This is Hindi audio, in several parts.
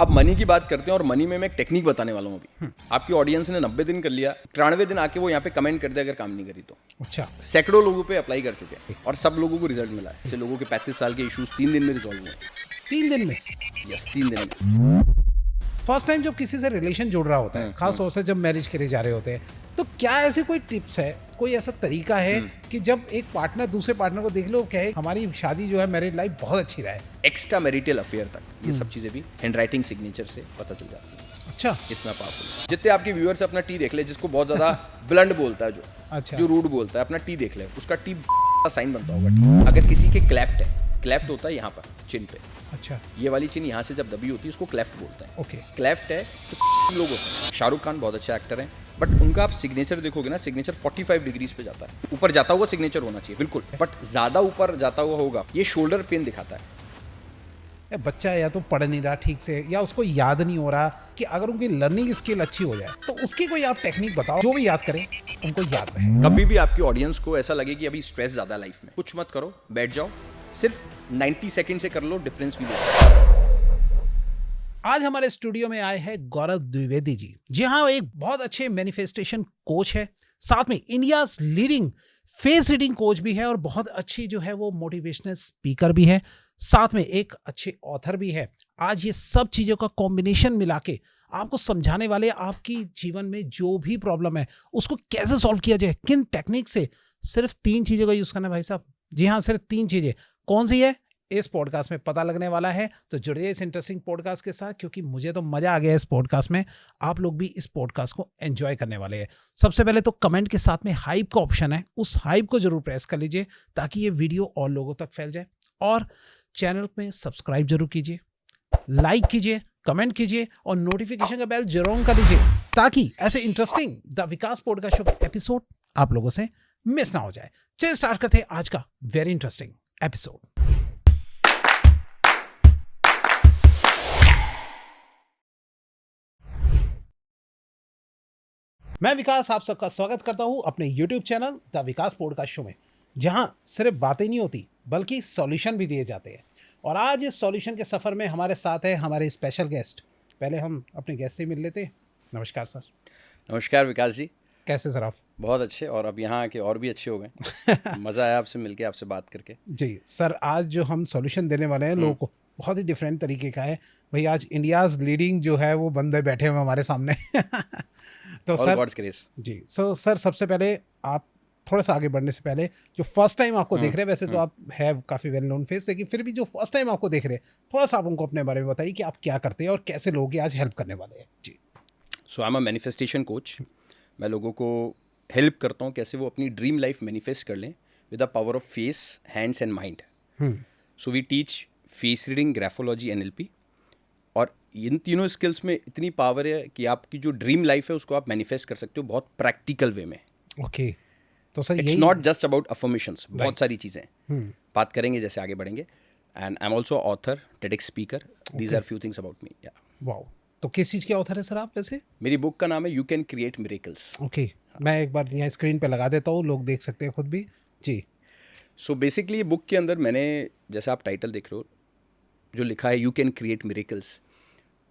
अब मनी की बात करते हैं और मनी में मैं एक टेक्निक बताने वाला हूँ अभी। आपकी ऑडियंस ने 90 दिन कर लिया, 93वें दिन आके वो यहाँ पे कमेंट कर दे अगर काम नहीं करी तो। अच्छा, सैकड़ों लोगों पे अप्लाई कर चुके हैं और सब लोगों को रिजल्ट मिला है। ऐसे लोगों के 35 साल के इश्यूज 3 दिन में रिजॉल्व हुए। 3 दिन में? यस, 3 दिन में। फर्स्ट टाइम जब किसी से रिलेशन जुड़ रहा होता है, खास तौर से जब मैरिज के लिए जा रहे होते हैं, तो क्या ऐसे कोई टिप्स है, कोई ऐसा तरीका है कि जब एक पार्टनर दूसरे पार्टनर को देख लो कहे हमारी शादी जो है, मैरिज लाइफ बहुत अच्छी रहे? एक्स्ट्रा मैरिटल अफेयर तक ये सब चीजें भी हैंडराइटिंग सिग्नेचर से पता चल जाती है। अच्छा, इतना पावरफुल। जितने आपके व्यूअर्स अपना टी देख ले, जिसको बहुत ज्यादा ब्लंट बोलता है, अच्छा, जो रूड बोलता है, अपना टी देख ले, उसका टी का साइन बनता होगा टी। अगर किसी के क्लेफ्ट है, क्लेफ्ट होता है यहाँ पर चिन पे, अच्छा, ये वाली चिन यहाँ से जब दबी होती है उसको क्लेफ्ट बोलते हैं। ओके, क्लेफ्ट है तो लोग होते हैं। शाहरुख खान बहुत अच्छे एक्टर हैं, बट उनका आप सिग्नेचर देखोगे ना, सिग्नेचर 45 डिग्रीज पे जाता है, ऊपर जाता हुआ सिग्नेचर होना चाहिए बिल्कुल, बट ज्यादा ऊपर जाता हुआ होगा, ये शोल्डर पेन दिखाता है। बच्चा या तो पढ़ नहीं रहा ठीक से, या उसको याद नहीं हो रहा, कि अगर उनकी लर्निंग स्किल अच्छी हो जाए तो उसकी कोई आप टेक्निक बताओ जो भी याद करें उनको याद रहे। कभी भी आपकी ऑडियंस को ऐसा लगे कि अभी स्ट्रेस ज्यादा लाइफ में, कुछ मत करो, बैठ जाओ, सिर्फ 90 सेकंड से कर लो, डिफरेंस फील होगा। आज हमारे स्टूडियो में आए हैं गौरव द्विवेदी जी। जी हाँ, एक बहुत अच्छे मैनिफेस्टेशन कोच है, साथ में India leading face reading coach भी है, और बहुत अच्छी जो है वो मोटिवेशनल स्पीकर भी है, साथ में एक अच्छे ऑथर भी है। आज ये सब चीज़ों का कॉम्बिनेशन मिला के आपको समझाने वाले, आपकी जीवन में जो भी प्रॉब्लम है उसको कैसे सॉल्व किया जाए, किन टेक्निक से। सिर्फ 3 चीज़ों का यूज़ करना है भाई साहब। जी हाँ, सिर्फ 3 चीज़ें। कौन सी है, इस पॉडकास्ट में पता लगने वाला है। तो जुड़िए इस इंटरेस्टिंग पॉडकास्ट के साथ, क्योंकि मुझे तो मजा आ गया इस पॉडकास्ट में, आप लोग भी इस पॉडकास्ट को एंजॉय करने वाले हैं। सबसे पहले तो कमेंट के साथ में हाइप का ऑप्शन है, उस हाइप को जरूर प्रेस कर लीजिए ताकि ये वीडियो और लोगों तक फैल जाए। और चैनल में सब्सक्राइब जरूर कीजिए, लाइक कीजिए, कमेंट कीजिए और नोटिफिकेशन का बेल जरूर कर लीजिए, ताकि ऐसे interesting the Vikas podcast show के एपिसोड आप लोगों से मिस ना हो जाए। चलिए स्टार्ट करते हैं आज का वेरी इंटरेस्टिंग एपिसोड। मैं विकास आप सबका स्वागत करता हूं अपने YouTube channel the Vikas podcast show में, जहां सिर्फ बातें नहीं होती बल्कि सॉल्यूशन भी दिए जाते हैं। और आज इस सॉल्यूशन के सफ़र में हमारे साथ है हमारे स्पेशल गेस्ट। पहले हम अपने गेस्ट से मिल लेते हैं। नमस्कार सर। नमस्कार विकास जी। कैसे सर आप? बहुत अच्छे, और अब यहाँ आके और भी अच्छे हो गए। मज़ा आया आपसे मिलके, आपसे बात करके। जी सर, आज जो हम सॉल्यूशन देने वाले हैं लोगों को बहुत ही डिफरेंट तरीके का है भाई। आज इंडियाज़ लीडिंग जो है वो बंदे बैठे हुए हमारे सामने। तो All सर God's grace। जी, सर सबसे पहले आप थोड़ा सा आगे बढ़ने से पहले, जो फर्स्ट टाइम आपको देख रहे हैं, वैसे तो आप है काफ़ी वेल नोन फेस, लेकिन फिर भी जो फर्स्ट टाइम आपको देख रहे हैं, थोड़ा सा आप उनको अपने बारे में बताइए कि आप क्या करते हैं और कैसे लोगों की आज हेल्प करने वाले हैं। जी। So I am a manifestation coach. मैं लोगों को हेल्प करता हूँ कैसे वो अपनी ड्रीम लाइफ मैनिफेस्ट कर लें with the power of face, hands and mind. So we teach face reading, graphology, NLP। और इन तीनों स्किल्स में इतनी पावर है कि आपकी जो ड्रीम लाइफ है उसको आप मैनिफेस्ट कर सकते हो बहुत प्रैक्टिकल वे में। ओके, तो sir it's not just about affirmations, बहुत सारी चीज़ें बात करेंगे जैसे आगे बढ़ेंगे। And I am also author, TEDx speaker. These are few things about me. Wow, तो किस चीज़ के ऑथर है सर आप वैसे? मेरी बुक का नाम है you can create miracles. Okay, मैं एक बार यहाँ स्क्रीन पे लगा देता हूँ, लोग देख सकते हैं खुद भी। जी। सो बेसिकली ये बुक के अंदर मैंने, जैसा आप टाइटल देख रहे हो, जो लिखा है यू कैन क्रिएट मिरेकल्स,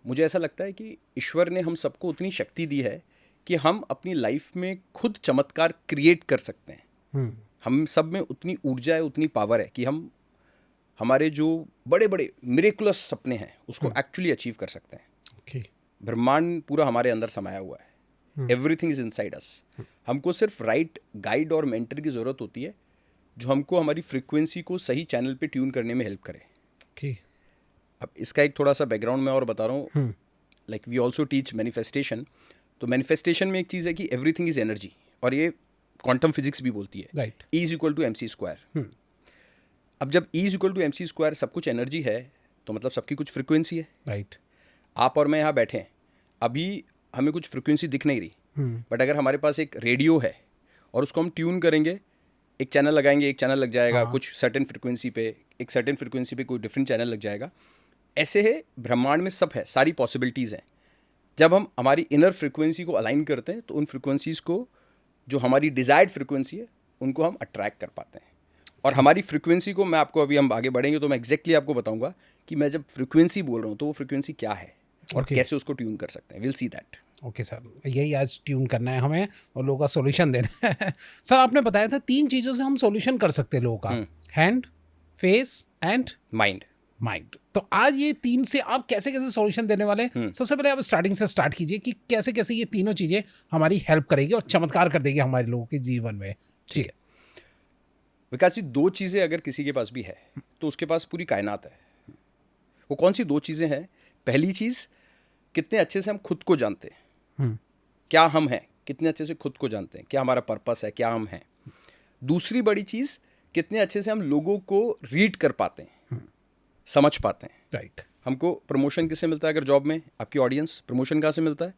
मुझे ऐसा लगता है कि ईश्वर ने हम सबको उतनी शक्ति दी है कि हम अपनी लाइफ में खुद चमत्कार क्रिएट कर सकते हैं। हम सब में उतनी ऊर्जा है, उतनी पावर है कि हम हमारे जो बड़े बड़े मिरेकुलस सपने हैं उसको एक्चुअली अचीव कर सकते हैं। ओके, ब्रह्मांड पूरा हमारे अंदर समाया हुआ है। Everything is inside us. हमको सिर्फ राइट गाइड और मेंटर की ज़रूरत होती है जो हमको हमारी फ्रीक्वेंसी को सही चैनल पे ट्यून करने में हेल्प करे। ओके, अब इसका एक थोड़ा सा बैकग्राउंड मैं और बता रहा हूँ। Like we also teach manifestation. तो मैनिफेस्टेशन में एक चीज़ है कि एवरीथिंग इज एनर्जी, और ये क्वांटम फिजिक्स भी बोलती है। Right. E is equal to MC²। अब जब E is equal to MC² सब कुछ एनर्जी है, तो मतलब सबकी कुछ फ्रिक्वेंसी है। राइट। आप और मैं यहाँ बैठे हैं, अभी हमें कुछ फ्रिक्वेंसी दिख नहीं रही, बट अगर हमारे पास एक रेडियो है और उसको हम ट्यून करेंगे, एक चैनल लगाएंगे, एक चैनल लग जाएगा कुछ सर्टेन फ्रिक्वेंसी पे, एक सर्टेन फ्रिक्वेंसी पे कोई डिफरेंट चैनल लग जाएगा। ऐसे है ब्रह्मांड में, सब है, सारी पॉसिबिलिटीज़ हैं। जब हम हमारी इनर फ्रिक्वेंसी को अलाइन करते हैं तो उन फ्रिक्वेंसीज़ को, जो हमारी डिज़ायर्ड फ्रिक्वेंसी है, उनको हम अट्रैक्ट कर पाते हैं। और हमारी फ्रिक्वेंसी को मैं आपको, अभी हम आगे बढ़ेंगे तो मैं एग्जैक्टली आपको बताऊंगा कि मैं जब फ्रिक्वेंसी बोल रहा हूँ तो वो फ्रिक्वेंसी क्या है। और कैसे उसको ट्यून कर सकते हैं। Will see that. Okay sir, यही आज ट्यून करना है हमें और लोगों का सॉल्यूशन देना है। सर आपने बताया था 3 चीज़ों से हम सॉल्यूशन कर सकते हैं लोगों का, हैंड, फेस एंड माइंड। तो आज ये 3 से आप कैसे कैसे सॉल्यूशन देने वाले हैं? सबसे पहले आप स्टार्टिंग से स्टार्ट कीजिए कि कैसे कैसे ये तीनों चीज़ें हमारी हेल्प करेगी और चमत्कार कर देगी हमारे लोगों के जीवन में। ठीक है विकास जी, 2 चीज़ें अगर किसी के पास भी है तो उसके पास पूरी कायनात है। वो कौन सी 2 चीज़ें हैं? पहली चीज़, कितने अच्छे से हम खुद को जानते हैं, क्या हम हैं, कितने अच्छे से खुद को जानते हैं, क्या हमारा पर्पस है, क्या हम हैं। दूसरी बड़ी चीज़, कितने अच्छे से हम लोगों को रीड कर पाते हैं, समझ पाते हैं। राइट। हमको प्रमोशन किससे मिलता है? अगर जॉब में आपकी ऑडियंस, प्रमोशन कहाँ से मिलता है?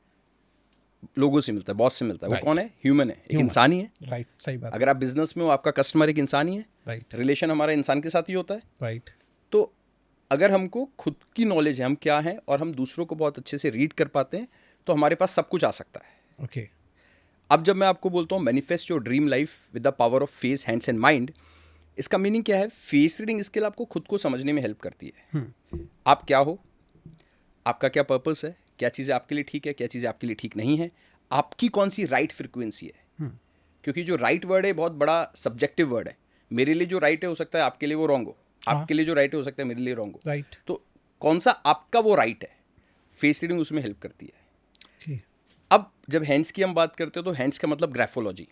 लोगों से मिलता है, बॉस से मिलता है। वो कौन है? ह्यूमन है, एक इंसान ही है। राइट, सही बात। अगर आप बिजनेस में हो, आपका कस्टमर एक इंसान ही है। राइट। रिलेशन हमारा इंसान के साथ ही होता है। राइट। तो अगर हमको खुद की नॉलेज है, हम क्या हैं, और हम दूसरों को बहुत अच्छे से रीड कर पाते हैं, तो हमारे पास सब कुछ आ सकता है। ओके। अब जब मैं आपको बोलता हूँ manifest your dream life with the power of face, hands and mind, इसका मीनिंग क्या है? फेस रीडिंग स्किल आपको खुद को समझने में हेल्प करती है। आप क्या हो, आपका क्या पर्पस है, क्या चीज़ें आपके लिए ठीक है, क्या चीज़ें आपके लिए ठीक नहीं है, आपकी कौन सी राइट फ्रिक्वेंसी है। क्योंकि जो राइट वर्ड है बहुत बड़ा सब्जेक्टिव वर्ड है। मेरे लिए जो राइट है हो सकता है आपके लिए वो रॉन्ग हो, आपके लिए जो राइट है हो सकता है मेरे लिए रॉन्ग हो। राइट। तो कौन सा आपका वो राइट है, फेस रीडिंग उसमें हेल्प करती है। Okay. अब जब हैंड्स की हम बात करते हो तो हैंड्स का मतलब ग्राफोलॉजी।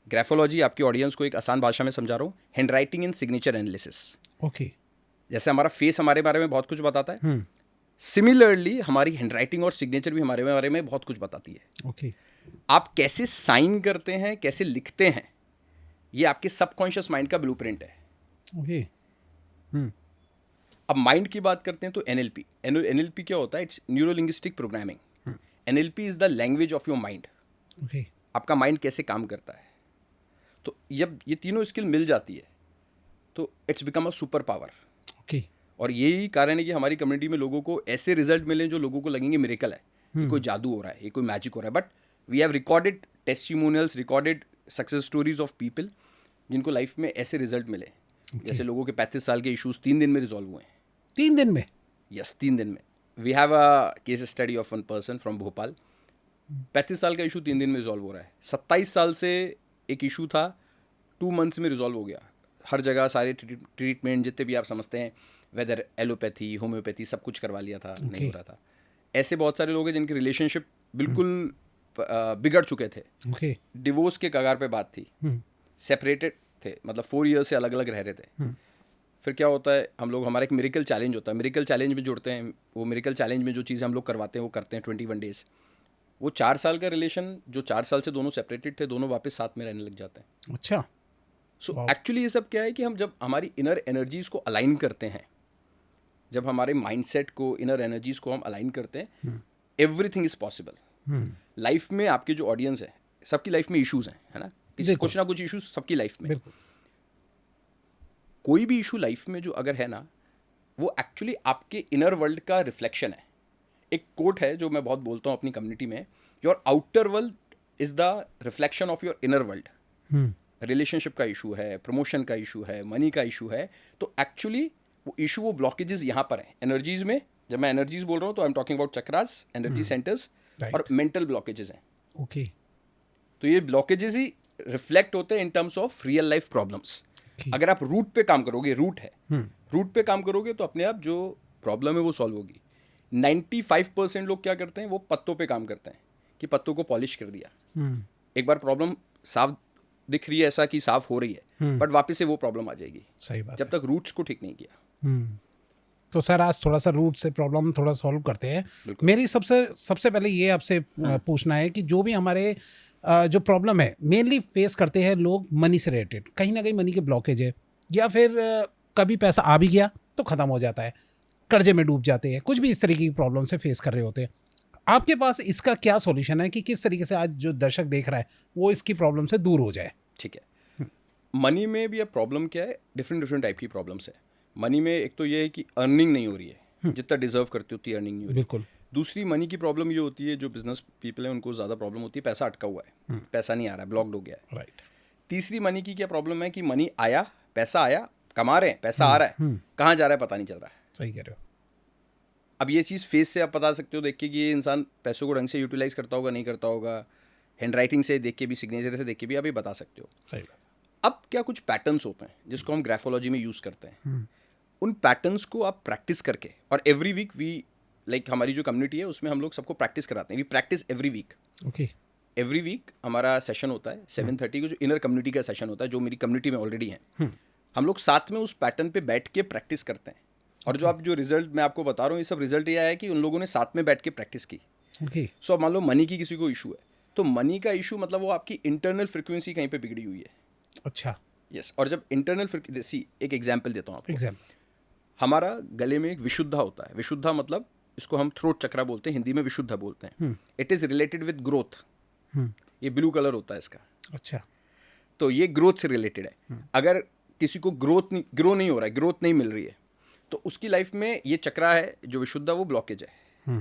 ग्राफोलॉजी आपकी ऑडियंस को एक आसान भाषा में समझा रहा हूँ, hand writing in signature analysis. Okay. जैसे हमारा फेस हमारे बारे में बहुत कुछ बताता है, सिमिलरली हमारी हैंड राइटिंग और सिग्नेचर भी हमारे बारे में बहुत कुछ बताती है। ओके। आप कैसे साइन करते हैं, कैसे लिखते हैं, ये आपके सबकॉन्शियस माइंड का ब्लूप्रिंट है। ओके। अब माइंड की बात करते हैं तो एनएलपी। एनएलपी क्या होता है? It's neuro linguistic programming. NLP is the language of your mind. Okay. आपका माइंड कैसे काम करता है। तो जब ये तीनों स्किल मिल जाती है तो it's become a super power. Okay. और यही कारण है कि हमारी कम्युनिटी में लोगों को ऐसे रिजल्ट मिले जो लोगों को लगेंगे मिरेकल है, ये कोई जादू हो रहा है, ये कोई मैजिक हो रहा है। But we have recorded testimonials, recorded success stories of people जिनको लाइफ में ऐसे रिजल्ट मिले। जैसे लोगों के 35 साल के इश्यूज 3 दिन में रिजॉल्व हुए हैं। 3 दिन में? यस, 3 दिन में। We have a case study of one person from Bhopal. 35 साल का इशू 3 दिन में रिजॉल्व हो रहा है। 27 साल से एक इशू था, 2 मंथ्स में रिजॉल्व हो गया। हर जगह सारे ट्रीटमेंट जितने भी आप समझते हैं, वेदर एलोपैथी, होम्योपैथी, सब कुछ करवा लिया था, नहीं हो रहा था। ऐसे बहुत सारे लोग हैं जिनकी रिलेशनशिप बिल्कुल बिगड़ चुके थे। ओके। डिवोर्स के कगार पे बात थी, सेपरेटेड थे, मतलब 4 ईयर्स से अलग अलग रह रहे थे। फिर क्या होता है, हम लोग, हमारा एक मिरेकल चैलेंज होता है, मिरेकल चैलेंज में जुड़ते हैं। वो मिरेकल चैलेंज में जो चीज़ें हम लोग करवाते हैं वो करते हैं 21 डेज। वो 4 साल का रिलेशन, जो 4 साल से दोनों सेपरेटेड थे, दोनों वापस साथ में रहने लग जाते हैं। अच्छा। सो एक्चुअली ये सब क्या है कि हम जब हमारी इनर एनर्जीज़ को अलाइन करते हैं, जब हमारे माइंडसेट को, इनर एनर्जीज़ को हम अलाइन करते हैं, एवरीथिंग इज़ पॉसिबल। लाइफ में आपके जो ऑडियंस है, सबकी लाइफ में इश्यूज़ हैं, है ना, किसी कुछ ना कुछ इश्यूज सबकी लाइफ में। कोई भी इशू लाइफ में जो अगर है ना, वो एक्चुअली आपके इनर वर्ल्ड का रिफ्लेक्शन है। एक कोट है जो मैं बहुत बोलता हूँ अपनी कम्युनिटी में, your outer world is the reflection of your inner world. Relationship का इशू है, प्रमोशन का इशू है, मनी का इशू है, तो एक्चुअली वो इशू, वो ब्लॉकेजेस यहाँ पर हैं एनर्जीज में। जब मैं एनर्जीज बोल रहा हूँ तो I am talking about chakras, energy centres, और मेंटल ब्लॉकेजेस हैं। ओके। तो ये ब्लॉकेजेस ही रिफ्लेक्ट होते हैं in terms of real life problems. अगर आप रूट पे काम करोगे, रूट है, रूट पे काम करोगे तो अपने आप जो प्रॉब्लम है वो सॉल्व होगी। 95% लोग क्या करते हैं, वो पत्तों पे काम करते हैं कि पत्तों को पॉलिश कर दिया, एक बार प्रॉब्लम साफ दिख रही है, ऐसा कि साफ हो रही है, बट वापस से वो प्रॉब्लम आ जाएगी। सही बात। जब तक रूट्स को ठीक नहीं किया। तो सर आज थोड़ा सा रूट से प्रॉब्लम थोड़ा सॉल्व करते हैं। मेरी सबसे पहले ये आपसे पूछना है कि जो भी हमारे जो प्रॉब्लम है मेनली फेस करते हैं लोग मनी से रिलेटेड, कहीं ना कहीं मनी के ब्लॉकेज है, या फिर कभी पैसा आ भी गया तो ख़त्म हो जाता है, कर्जे में डूब जाते हैं, कुछ भी इस तरीके की प्रॉब्लम से फेस कर रहे होते हैं। आपके पास इसका क्या सॉल्यूशन है कि किस तरीके से आज जो दर्शक देख रहा है वो इसकी प्रॉब्लम से दूर हो जाए? ठीक है, मनी में भी अब प्रॉब्लम क्या है, डिफरेंट टाइप की प्रॉब्लम्स है। मनी में एक तो ये है कि अर्निंग नहीं हो रही है, जितना डिजर्व करती होती है अर्निंग नहीं हो रही। बिल्कुल। दूसरी मनी की प्रॉब्लम ये होती है, जो बिजनेस पीपल है उनको ज़्यादा प्रॉब्लम होती है, पैसा अटका हुआ है, पैसा नहीं आ रहा है, ब्लॉक्ड हो गया है। राइट। तीसरी मनी की क्या प्रॉब्लम है कि मनी आया, पैसा आया, कमा रहे हैं, पैसा आ रहा है, कहाँ जा रहा है पता नहीं चल रहा है। सही कह रहे हो। अब ये चीज़ फेस से आप बता सकते हो देख के कि ये इंसान पैसों को ढंग से यूटिलाइज करता होगा नहीं करता होगा, हैंड राइटिंग से देख के भी, सिग्नेचर से देख के भी आप ये बता सकते हो। सही बात। अब क्या कुछ पैटर्न्स होते हैं जिसको हम ग्राफोलॉजी में यूज़ करते हैं, उन पैटर्न्स को आप प्रैक्टिस करके, और एवरी वीक वी लाइक हमारी जो कम्युनिटी है उसमें हम लोग सबको प्रैक्टिस कराते हैं, we practice every week. Okay. Every week हमारा सेशन होता है 7:30 को, जो इनर कम्युनिटी का सेशन होता है, जो मेरी कम्युनिटी में ऑलरेडी है, हम लोग साथ में उस पैटर्न पे बैठ के प्रैक्टिस करते हैं। और जो रिजल्ट मैं आपको बता रहा हूँ, ये सब रिजल्ट ये आया है कि उन लोगों ने साथ में बैठ के प्रैक्टिस की। ओके। सो अब मान लो मनी की किसी को इशू है, तो मनी का इशू मतलब वो आपकी इंटरनल फ्रिक्वेंसी कहीं पे बिगड़ी हुई है। अच्छा। यस। और जब इंटरनल फ्रिक्वेंसी, एक एग्जांपल देता हूँ आपको। एग्जाम्पल। हमारा गले में एक विशुद्धा होता है। विशुद्धा मतलब इसको हम थ्रोट चक्रा बोलते हैं, हिंदी में विशुद्धा बोलते हैं। It is related with growth. ये ब्लू कलर होता है इसका। अच्छा। तो ये ग्रोथ से रिलेटेड है। अगर किसी को ग्रो नहीं हो रहा है, ग्रोथ नहीं मिल रही है, तो उसकी लाइफ में ये चक्रा है जो विशुद्धा, वो ब्लॉकेज है।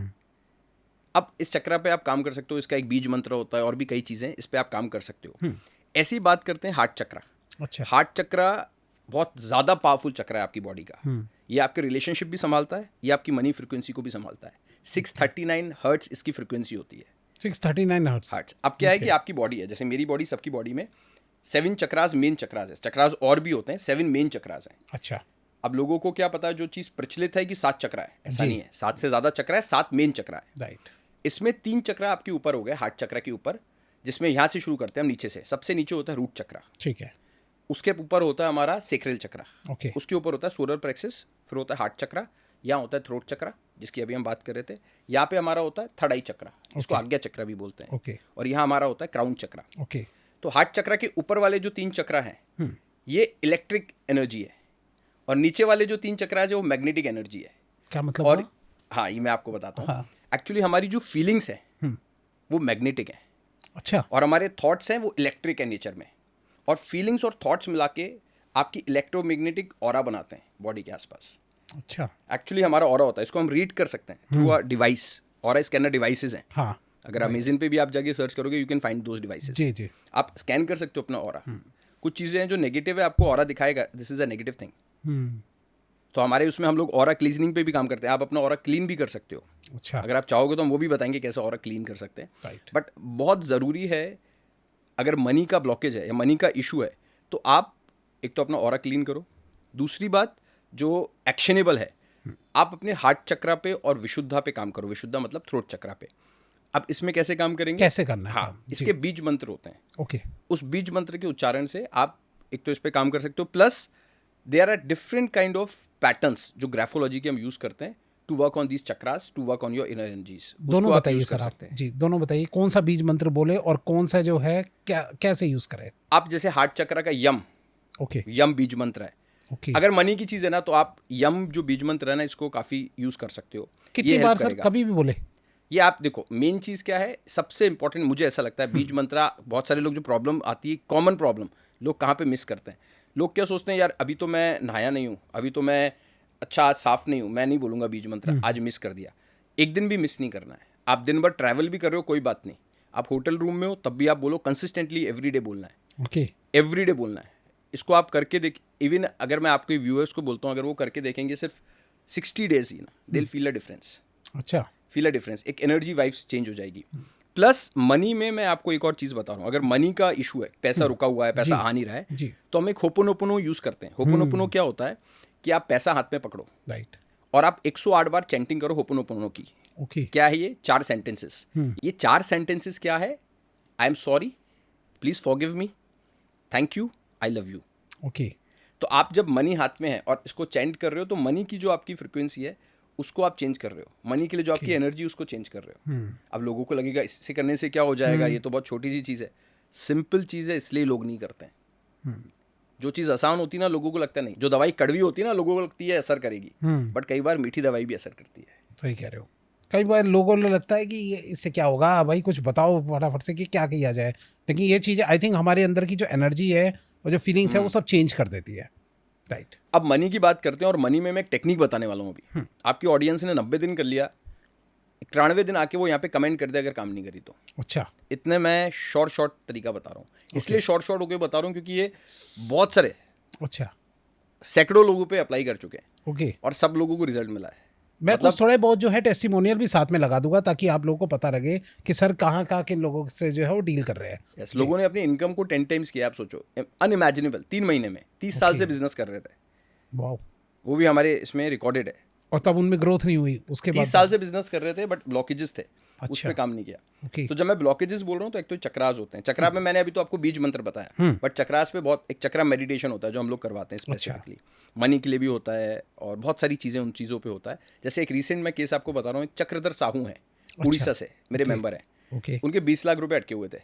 अब इस चक्रा पे आप काम कर सकते हो, इसका एक बीज मंत्र होता है और भी कई चीज़ें, इस पे आप काम कर सकते हो। ऐसी बात करते हैं हार्ट चक्रा। अच्छा। हार्ट चक्रा बहुत ज़्यादा पावरफुल चक्रा है आपकी बॉडी का। ये आपके रिलेशनशिप भी संभालता है, ये आपकी मनी फ्रिक्वेंसी को भी संभालता है। 639 हर्ट्स इसकी फ्रिक्वेंसी होती है। 639 हर्ट्स। अब क्या है कि आपकी बॉडी है, जैसे मेरी बॉडी, सबकी बॉडी में 7 चक्रास मेन चक्रास है। चक्रास और भी होते हैं, 7 मेन चक्रास हैं। अच्छा। अब लोगों को क्या पता है, जो चीज़ प्रचलित है कि 7 चक्रा है, ऐसा नहीं है। 7 से ज़्यादा चक्रा है, 7 मेन चक्रा है। राइट। इसमें 3 चक्रा आपके ऊपर हो गए, हार्ट चक्रा के ऊपर, जिसमें यहाँ से शुरू करते हैं हम नीचे से। सबसे नीचे होता है रूट चक्रा। ठीक है। उसके ऊपर होता है हमारा सेक्रेल चक्रा। ओके। उसके ऊपर होता है सोलर प्लेक्सस, फिर होता है हार्ट चक्रा, यहाँ होता है थ्रोट चक्रा जिसकी अभी हम बात कर रहे थे, यहाँ पे हमारा होता है थर्ड आई चक्रा, इसको आज्ञा चक्रा भी बोलते हैं। ओके। और यहाँ हमारा होता है क्राउन चक्रा। ओके। तो हार्ट चक्रा के ऊपर वाले जो 3 चक्रा हैं, ये इलेक्ट्रिक एनर्जी है, और नीचे वाले जो 3 चक्रा है वो मैग्नेटिक एनर्जी है। क्या मतलब? और हाँ, ये मैं आपको बताता हूँ। एक्चुअली हमारी जो फीलिंग्स है वो मैग्नेटिक है। अच्छा। और हमारे थॉट्स हैं वो इलेक्ट्रिक है नेचर में। और फीलिंग्स और थॉट्स मिला के आपकी इलेक्ट्रोमैग्नेटिक ऑरा बनाते हैं बॉडी के आसपास। अच्छा। एक्चुअली हमारा ऑरा होता है, इसको हम रीड कर सकते हैं through a device. Aura scanner devices हैं। हाँ। अगर अमेजन पे भी आप जाके सर्च करोगे, you can find those devices. जी जी। आप स्कैन कर सकते हो अपना ऑरा। कुछ चीज़ें हैं जो नेगेटिव है, आपको ऑरा दिखाएगा this is a negative thing. तो हमारे उसमें हम लोग ऑरा क्लीनिंग पे भी काम करते हैं। आप अपना ऑरा क्लीन भी कर सकते हो। अच्छा। अगर आप चाहोगे तो हम वो भी बताएंगे कैसे ऑरा क्लीन कर सकते हैं। राइट। बट बहुत ज़रूरी है, अगर मनी का ब्लॉकेज है या मनी का इशू है, तो आप एक तो अपना ऑरा क्लीन करो। दूसरी बात जो एक्शनेबल है, आप अपने हार्ट चक्रा पे और विशुद्धा पे काम करो। विशुद्धा मतलब थ्रोट चक्रा पे। अब इसमें कैसे काम करेंगे, कैसे करना है? हाँ, इसके बीज मंत्र होते हैं। ओके। उस बीज मंत्र के उच्चारण से आप एक तो इस पे काम कर सकते हो, plus they are different kind of patterns जो ग्राफोलॉजी के हम यूज करते हैं to work on these chakras, to work on your inner energies. दोनों बताइए सर आप। जी, दोनों बताइए, कौन सा बीज मंत्र बोले और कौन सा जो है क्या कैसे यूज करें? आप जैसे हार्ट चक्रा का यम, ओके, यम बीज मंत्र है। ओके। अगर मनी की चीज है ना, तो आप यम जो बीज मंत्र है ना, इसको काफी यूज कर सकते हो। कितनी ये बार help सर, करेगा। कभी भी बोले? ये आप देखो, मेन चीज क्या है, सबसे इंपॉर्टेंट मुझे ऐसा लगता है बीज मंत्र। बहुत सारे लोग जो प्रॉब्लम आती है, कॉमन प्रॉब्लम, लोग कहाँ पे मिस करते हैं। लोग क्या सोचते हैं, यार अभी तो मैं नहाया नहीं हूँ, अभी तो मैं अच्छा आज साफ नहीं हूँ, मैं नहीं बोलूँगा बीज मंत्र, आज मिस कर दिया। एक दिन भी मिस नहीं करना है। आप दिन भर ट्रैवल भी कर रहे हो, कोई बात नहीं, आप होटल रूम में हो तब भी आप बोलो, कंसिस्टेंटली एवरीडे बोलना है। ओके। एवरीडे बोलना है। इसको आप करके देख, इवन अगर मैं आपके व्यूअर्स को बोलता हूँ, अगर वो करके देखेंगे सिर्फ 60 डेज ही ना, they will feel a difference. अच्छा। फील अ डिफरेंस, एक एनर्जी वाइब्स चेंज हो जाएगी। प्लस मनी में मैं आपको एक और चीज़ बता रहा हूँ, अगर मनी का इशू है, पैसा रुका हुआ है, पैसा आ नहीं रहा है, जी। तो हम एक होपोनोपोनो यूज़ करते हैं। होपोनोपोनो क्या होता है कि आप पैसा हाथ में पकड़ो, राइट, और आप 108 बार चैंटिंग करो होपोनोपोनो की। ओके। क्या है ये? 4 सेंटेंसेस। ये 4 सेंटेंसेस क्या है? I am sorry, please forgive me, thank you, I love you. Okay. तो आप जब मनी हाथ में है और इसको चैंट कर रहे हो, तो मनी की जो आपकी फ्रिक्वेंसी है उसको आप चेंज कर रहे हो। मनी के लिए जो आपकी एनर्जी उसको चेंज कर रहे हो। अब लोगों को लगेगा इससे करने से क्या हो जाएगा, ये तो बहुत छोटी सी चीज़ है। सिंपल चीज़ है, इसलिए लोग नहीं करते हैं। जो चीज़ आसान होती है ना, लोगों को लगता है नहीं। जो दवाई कड़वी होती है ना, लोगों को लगती है असर करेगी, बट कई बार मीठी दवाई भी असर करती है। सही कह रहे हो। कई बार लोगों को लगता है कि ये इससे क्या होगा, भाई कुछ बताओ फटाफट से कि क्या किया जाए, लेकिन ये चीज़ें आई थिंक हमारे अंदर की जो एनर्जी है और जो फीलिंग्स है वो सब चेंज कर देती है। राइट। अब मनी की बात करते हैं, और मनी में मैं एक टेक्निक बताने वाला हूँ अभी। आपकी ऑडियंस ने 90 दिन कर लिया, 91वें दिन आके वो यहाँ पे कमेंट कर दे अगर काम नहीं करी तो। अच्छा। इतने मैं शॉर्ट तरीका बता रहा हूँ, इसलिए शॉर्ट होकर बता रहा हूँ क्योंकि ये बहुत सारे अच्छा, सैकड़ों लोगों पे अप्लाई कर चुके हैं, ओके। और सब लोगों को रिजल्ट मिला है। मैं कुछ थोड़े बहुत जो है टेस्टिमोनियल भी साथ में लगा दूंगा ताकि आप लोगों को पता लगे कि सर कहाँ किन लोगों से जो है वो डील कर रहे हैं। यस, लोगों ने अपनी इनकम को 10 टाइम्स किया, आप सोचो, अनइमेजिनेबल। 3 महीने में 30 साल से बिजनेस कर रहे थे, वाओ। वो भी हमारे इसमें रिकॉर्डेड है। और तब उनमें ग्रोथ नहीं हुई उसके बाद? 30 साल से बिजनेस कर रहे थे बट ब्लॉकेजेस थे, अच्छा। उस पर काम नहीं किया। Okay. तो जब मैं ब्लॉकेजेस बोल रहा हूँ तो एक तो चक्रास होते हैं। चक्रा में मैंने अभी तो आपको बीज मंत्र बताया, बट चक्रास पे बहुत एक चक्रा मेडिटेशन होता है जो हम लोग करवाते हैं स्पेसिफिकली। मनी के लिए भी होता है और बहुत सारी चीज़ें उन चीज़ों पे होता है। जैसे एक रिसेंट मैं केस आपको बता रहा हूँ, एक चक्रधर साहू हैं, उड़ीसा से, मेरे मेंबर हैं। उनके 20 लाख रुपए अटके हुए थे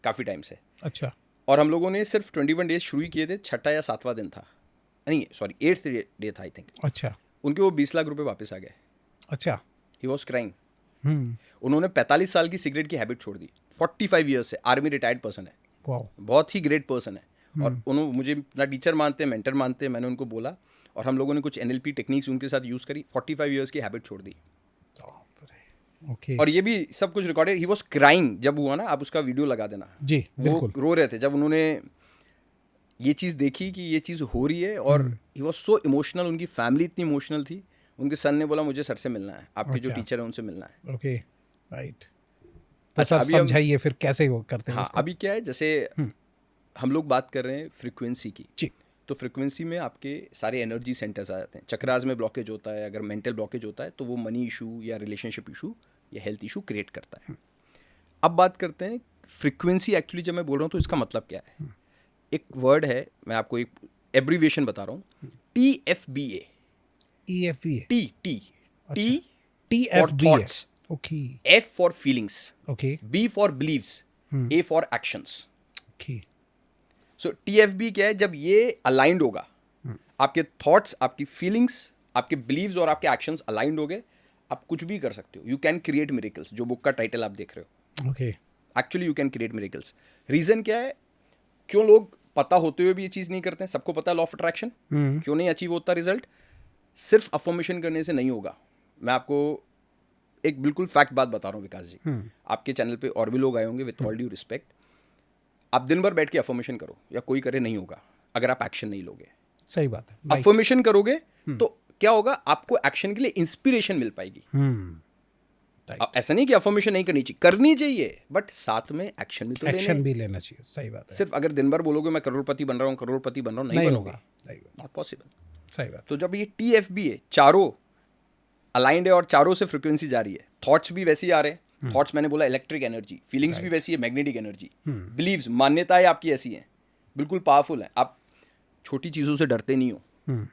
काफ़ी टाइम से। अच्छा। और हम लोगों ने सिर्फ 21 डेज शुरू किए थे, 6वां या 7वां दिन था, नहीं सॉरी 8th डे था आई थिंक। अच्छा। उनके वो 20 लाख रुपए वापस आ गए। अच्छा। He was crying. उन्होंने 45 साल की सिगरेट की हैबिट छोड़ दी। 45 ईयर्स से आर्मी रिटायर्ड पर्सन है, बहुत ही ग्रेट पर्सन है। और उन्होंने मुझे अपना टीचर मानते हैं, मेंटर मानते हैं। मैंने उनको बोला और हम लोगों ने कुछ NLP टेक्निक्स उनके साथ यूज़ करी। 45 ईयर्स की हैबिट छोड़ दी। Okay. और ये भी सब कुछ रिकॉर्डेड। ही वॉज क्राइंग जब हुआ ना, आप उसका वीडियो लगा देना जी, बिल्कुल। वो रो रहे थे जब उन्होंने ये चीज़ देखी कि ये चीज़ हो रही है। और ही वॉज सो इमोशनल, उनकी फैमिली इतनी इमोशनल थी। उनके सन ने बोला मुझे सर से मिलना है, आपके जो टीचर है उनसे मिलना है। Okay, right. तो सर समझाइए फिर कैसे वो करते हैं। हाँ, अभी क्या है, जैसे हम लोग बात कर रहे हैं फ्रीक्वेंसी की जी। तो फ्रीक्वेंसी में आपके सारे एनर्जी सेंटर्स आ जाते हैं। चक्रास में ब्लॉकेज होता है, अगर मेंटल ब्लॉकेज होता है तो वो मनी इशू या रिलेशनशिप इशू या हेल्थ इशू क्रिएट करता है। अब बात करते हैं फ्रीक्वेंसी। एक्चुअली जब मैं बोल रहा हूँ तो इसका मतलब क्या है। एक वर्ड है, मैं आपको एक एब्रीविएशन बता रहा हूँ, TFBA। TFBA, okay, F for feelings, okay, B for beliefs, A for actions, okay. So TFB क्या है, जब ये अलाइंड होगा, आपके थॉट्स, आपकी फीलिंग्स, आपके बिलीव्स और आपके एक्शंस अलाइंड हो गए, आप कुछ भी कर सकते हो। यू कैन क्रिएट मिरेकल्स, जो बुक का टाइटल आप देख रहे हो। okay. Actually you can create miracles. Reason क्या है, क्यों लोग पता होते हुए भी ये चीज़ नहीं करते हैं? सबको पता है लॉ ऑफ अट्रैक्शन, क्यों नहीं अचीव होता रिजल्ट? सिर्फ अफर्मेशन करने से नहीं होगा। मैं आपको एक बिल्कुल फैक्ट बात बता रहा हूँ विकास जी, आपके चैनल पे और भी लोग आए होंगे, विथ ऑल ड्यू रिस्पेक्ट। आप दिन भर बैठ के अफर्मेशन करो या कोई करे, नहीं होगा अगर आप एक्शन नहीं लोगे। सही बात है। अफर्मेशन करोगे तो क्या होगा, आपको एक्शन के लिए इंस्पिरेशन मिल पाएगी। ऐसा नहीं कि अफर्मेशन नहीं करनी चाहिए, करनी चाहिए, बट साथ में एक्शन भी तो एक्शन भी लेना चाहिए। सही बात है। सिर्फ अगर दिन भर बोलोगे मैं करोड़पति बन रहा हूँ, करोड़पति बन रहा हूँ, नहीं बनोगे, नॉट पॉसिबल। सही बात। तो जब ये TFB है, चारों अलाइंड है और चारों से फ्रीक्वेंसी जा रही है, थॉट्स भी वैसे ही आ रहे हैं। थॉट्स मैंने बोला इलेक्ट्रिक एनर्जी, फीलिंग्स भी वैसी है मैग्नेटिक एनर्जी, बिलीव्स, मान्यताएं आपकी ऐसी हैं, बिल्कुल पावरफुल है। आप छोटी चीज़ों से डरते नहीं हो।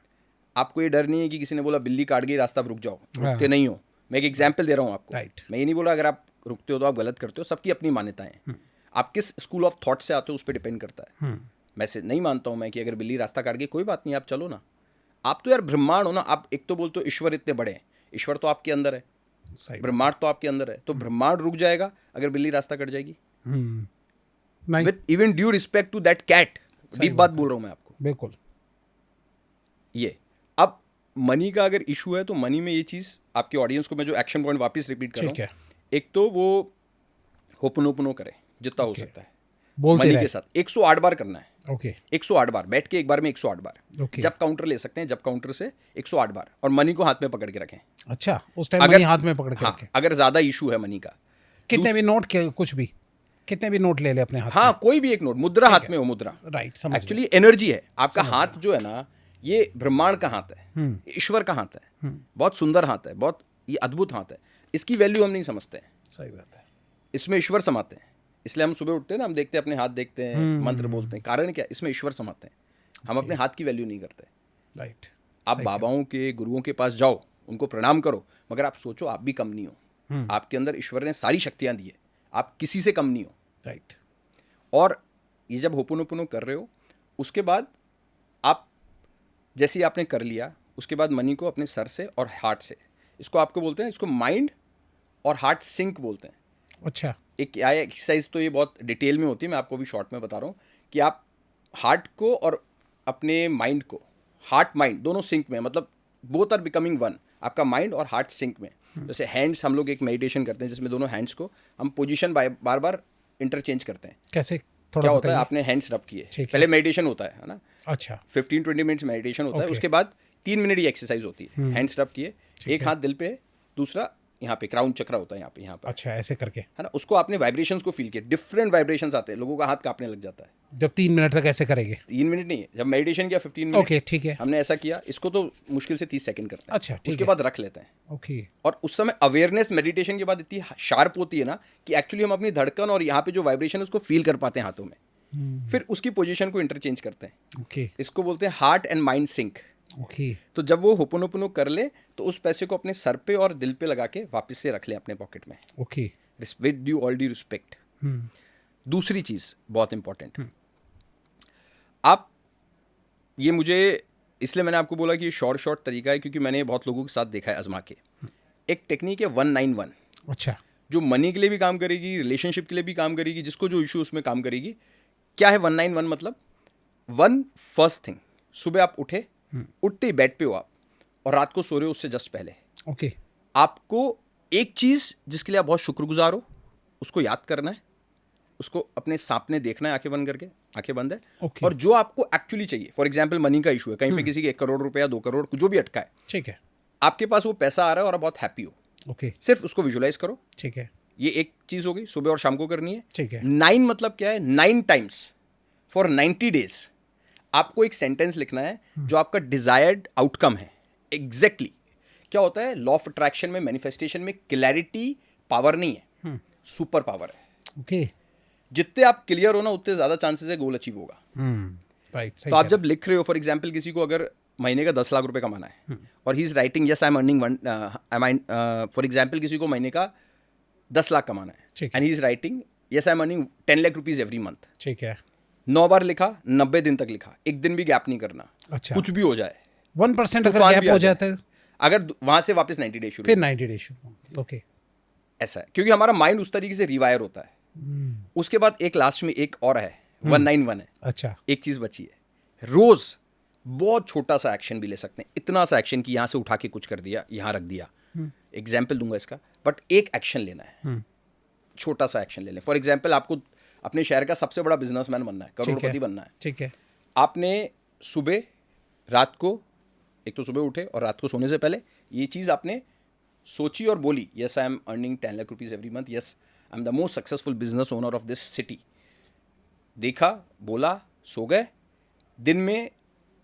आपको ये डर नहीं है कि किसी ने बोला बिल्ली काट गई रास्ता, आप रुक जाओ, रुकते नहीं हो। मैं एक एग्जाम्पल दे रहा हूँ आपको। मैं ये नहीं बोला अगर आप रुकते हो तो आप गलत करते हो। सबकी अपनी मान्यताएं हैं। आप किस स्कूल ऑफ थॉट से आते हो उस पर डिपेंड करता है। मैं से नहीं मानता हूँ मैं कि अगर बिल्ली रास्ता काट गई कोई बात नहीं, आप चलो ना। आप तो यार ब्रह्मांड हो ना। आप एक तो बोलते हो ईश्वर इतने बड़े हैं, ईश्वर तो आपके अंदर है, ब्रह्मांड तो आपके अंदर है। तो ब्रह्मांड रुक जाएगा अगर बिल्ली रास्ता कट जाएगी? With even due respect to that cat, डीप बात बोल रहा हूँ मैं आपको। बिल्कुल। ये अब मनी का अगर इशू है तो मनी में ये चीज़ आपके ऑडियंस को मैं जो एक्शन पॉइंट वापस रिपीट कर रहा हूँ, एक तो वो होपनोपनो करे जितना हो सकता है, बोलते मनी के साथ 108 बार करना है। ओके 108 बार बैठ के, एक बार में 108 बार। जब काउंटर ले सकते हैं, जब काउंटर से 108 बार, और मनी को हाथ में पकड़ के रखें। अच्छा, उस टाइम मनी हाथ में पकड़ के रखें। अगर ज़्यादा इशू है मनी का, कितने भी नोट के, कुछ भी कितने भी नोट ले ले अपने हाथ। हाँ, कोई भी एक नोट, मुद्रा हाथ में हो, मुद्रा। राइट, एक्चुअली एनर्जी है आपका हाथ जो है ना, ये ब्रह्मांड का हाथ है, ईश्वर का हाथ है। बहुत सुंदर हाथ है, बहुत ये अद्भुत हाथ है। इसकी वैल्यू हम नहीं समझते हैं। सही बात है। इसमें ईश्वर समाते हैं। इसलिए हम सुबह उठते हैं ना, हम देखते हैं अपने हाथ, देखते हैं, मंत्र बोलते हैं। कारण क्या? इसमें ईश्वर समाते हैं। हम अपने हाथ की वैल्यू नहीं करते। राइट। आप बाबाओं के, गुरुओं के पास जाओ, उनको प्रणाम करो, मगर आप सोचो आप भी कम नहीं हो। आपके अंदर ईश्वर ने सारी शक्तियां दी है, आप किसी से कम नहीं हो। राइट। और ये जब होपोनोपोनो कर रहे हो, उसके बाद आप जैसे आपने कर लिया, उसके बाद मनी को अपने सर से और हार्ट से, इसको आपको बोलते हैं, इसको माइंड और हार्ट सिंक बोलते हैं। अच्छा। एक आया एक्सरसाइज तो ये बहुत डिटेल में होती है, मैं आपको भी शॉर्ट में बता रहा हूँ कि आप हार्ट को और अपने माइंड को, हार्ट माइंड दोनों सिंक में, मतलब बोथ आर बिकमिंग वन। आपका माइंड और हार्ट सिंक में। जैसे हैंड्स, हम लोग एक मेडिटेशन करते हैं जिसमें दोनों हैंड्स को हम पोजीशन बार बार इंटरचेंज करते हैं। कैसे? क्या होता है, आपने हैंड्स रब किए, पहले मेडिटेशन होता है ना। अच्छा। 15-20 मिनट्स मेडिटेशन होता है। उसके बाद 3 मिनट की एक्सरसाइज होती है। हैंड्स रब किए, एक हाथ दिल पे, दूसरा यहाँ पे क्राउन चक्र होता है यहाँ पे। अच्छा, ऐसे करके, है ना, उसको आपने वाइब्रेशंस को फील किया, डिफरेंट वाइब्रेशंस आते हैं, लोगों का हाथ कांपने लग जाता है। जब 3 मिनट तक ऐसे करेंगे? 3 मिनट नहीं है, जब मेडिटेशन किया 15 मिनट। ओके, ठीक है। हमने ऐसा किया, इसको तो मुश्किल से 30 सेकंड करते हैं। अच्छा, ठीक उसके है। बाद रख लेते हैं। ओके। और उस समय अवेयरनेस मेडिटेशन के बाद इतनी शार्प होती है ना कि एक्चुअली हम अपनी धड़कन और यहाँ पे जो वाइब्रेशन है उसको फील कर पाते हैं हाथों में। फिर उसकी पोजीशन को इंटरचेंज करते हैं। ओके। इसको बोलते हैं heart and mind sync. Okay. तो जब वो होपोनोपोनो कर ले तो उस पैसे को अपने सर पे और दिल पे लगा के वापस से रख ले अपने पॉकेट में। Okay. With due all due respect. दूसरी चीज बहुत इंपॉर्टेंट, आप ये मुझे इसलिए मैंने आपको बोला कि ये शॉर्ट तरीका है क्योंकि मैंने बहुत लोगों के साथ देखा है आजमा के। एक टेक्निक है 191। अच्छा। जो मनी के लिए भी काम करेगी, रिलेशनशिप के लिए भी काम करेगी, जिसको जो इशू उसमें काम करेगी। क्या है 191 मतलब? वन फर्स्ट थिंग, सुबह आप उठते ही बेड पे हो आप, और रात को सो रहे हो उससे जस्ट पहले। ओके। आपको एक चीज जिसके लिए आप बहुत शुक्रगुजार हो उसको याद करना है, उसको अपने सामने देखना है, आंखें बंद करके, आंखें बंद है। Okay. और जो आपको एक्चुअली चाहिए, फॉर एग्जाम्पल मनी का इशू है, कहीं पे किसी के 1 करोड़ रुपया, 2 करोड़, जो भी अटका है, ठीक है, आपके पास वो पैसा आ रहा है और आप बहुत हैप्पी हो। ओके। सिर्फ उसको विजुलाइज करो। ठीक है। ये एक चीज हो गई, सुबह और शाम को करनी है। ठीक है। 9 मतलब क्या है? 9 टाइम्स फॉर 90 डेज आपको एक सेंटेंस लिखना है जो आपका डिजायर्ड आउटकम है। एग्जैक्टली क्या होता है लॉ ऑफ अट्रैक्शन में, मैनिफेस्टेशन में, क्लैरिटी पावर नहीं है, सुपर पावर है। ओके। जितने आप क्लियर हो ना उतने ज्यादा चांसेस है गोल अचीव होगा। राइट। तो आप जब लिख रहे हो, फॉर एग्जाम्पल किसी को अगर महीने का 10 लाख रुपए कमाना है और he is writing yes I am earning for example किसी को महीने का 10 लाख कमाना है and he is writing yes I am earning 10 lakh rupees every month. ठीक है। 9 बार लिखा, 90 दिन तक लिखा, एक दिन भी गैप नहीं करना। अच्छा। कुछ भी हो जाए, 1% अगर गैप हो जाता है, अगर वहां से वापस 90 डे शुरू, फिर 90 डे शुरू। ओके। ऐसा है क्योंकि हमारा माइंड उस तरीके से रिवायर होता है। उसके बाद एक लास्ट में एक और है, 191 है। अच्छा। एक चीज बची है, रोज बहुत छोटा सा एक्शन भी ले सकते हैं। इतना सा एक्शन कि यहां से उठा के कुछ कर दिया, यहां रख दिया। एग्जाम्पल दूंगा इसका, बट एक एक्शन लेना है, छोटा सा एक्शन ले लें। फॉर एग्जाम्पल आपको अपने शहर का सबसे बड़ा बिजनेसमैन बनना है, करोड़पति बनना है। ठीक है। आपने सुबह, रात को, एक तो सुबह उठे और रात को सोने से पहले ये चीज़ आपने सोची और बोली, yes I am earning 10 lakh rupees every month, yes I am the most successful business owner of this city. देखा, बोला, सो गए। दिन में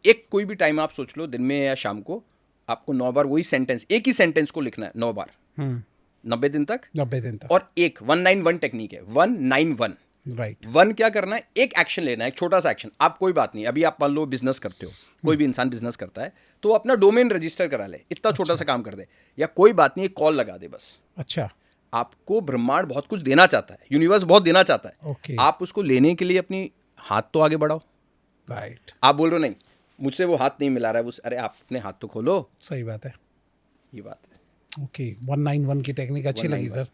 एक कोई भी टाइम आप सोच लो, दिन में या शाम को, आपको 9 बार वही सेंटेंस, एक ही सेंटेंस को लिखना है 9 बार, 90 दिन तक। 90 दिन तक। और एक 191 टेक्निक है, 191। राइट। 1 क्या करना है? एक एक्शन लेना है, एक छोटा सा एक्शन। आप कोई बात नहीं, अभी आप मान लो बिजनेस करते हो, कोई भी इंसान बिजनेस करता है तो अपना डोमेन रजिस्टर करा ले, इतना छोटा सा काम कर दे, या कोई बात नहीं, एक कॉल लगा दे बस। अच्छा। आपको ब्रह्मांड बहुत कुछ देना चाहता है, यूनिवर्स बहुत देना चाहता है। ओके। आप उसको लेने के लिए अपनी हाथ तो आगे बढ़ाओ। राइट। आप बोल रहे हो नहीं मुझसे वो हाथ नहीं मिला रहा है, अरे आप अपने हाथ तो खोलो। सही बात है। ये बात है। ओके, 191 की टेक्निक अच्छी लगी सर।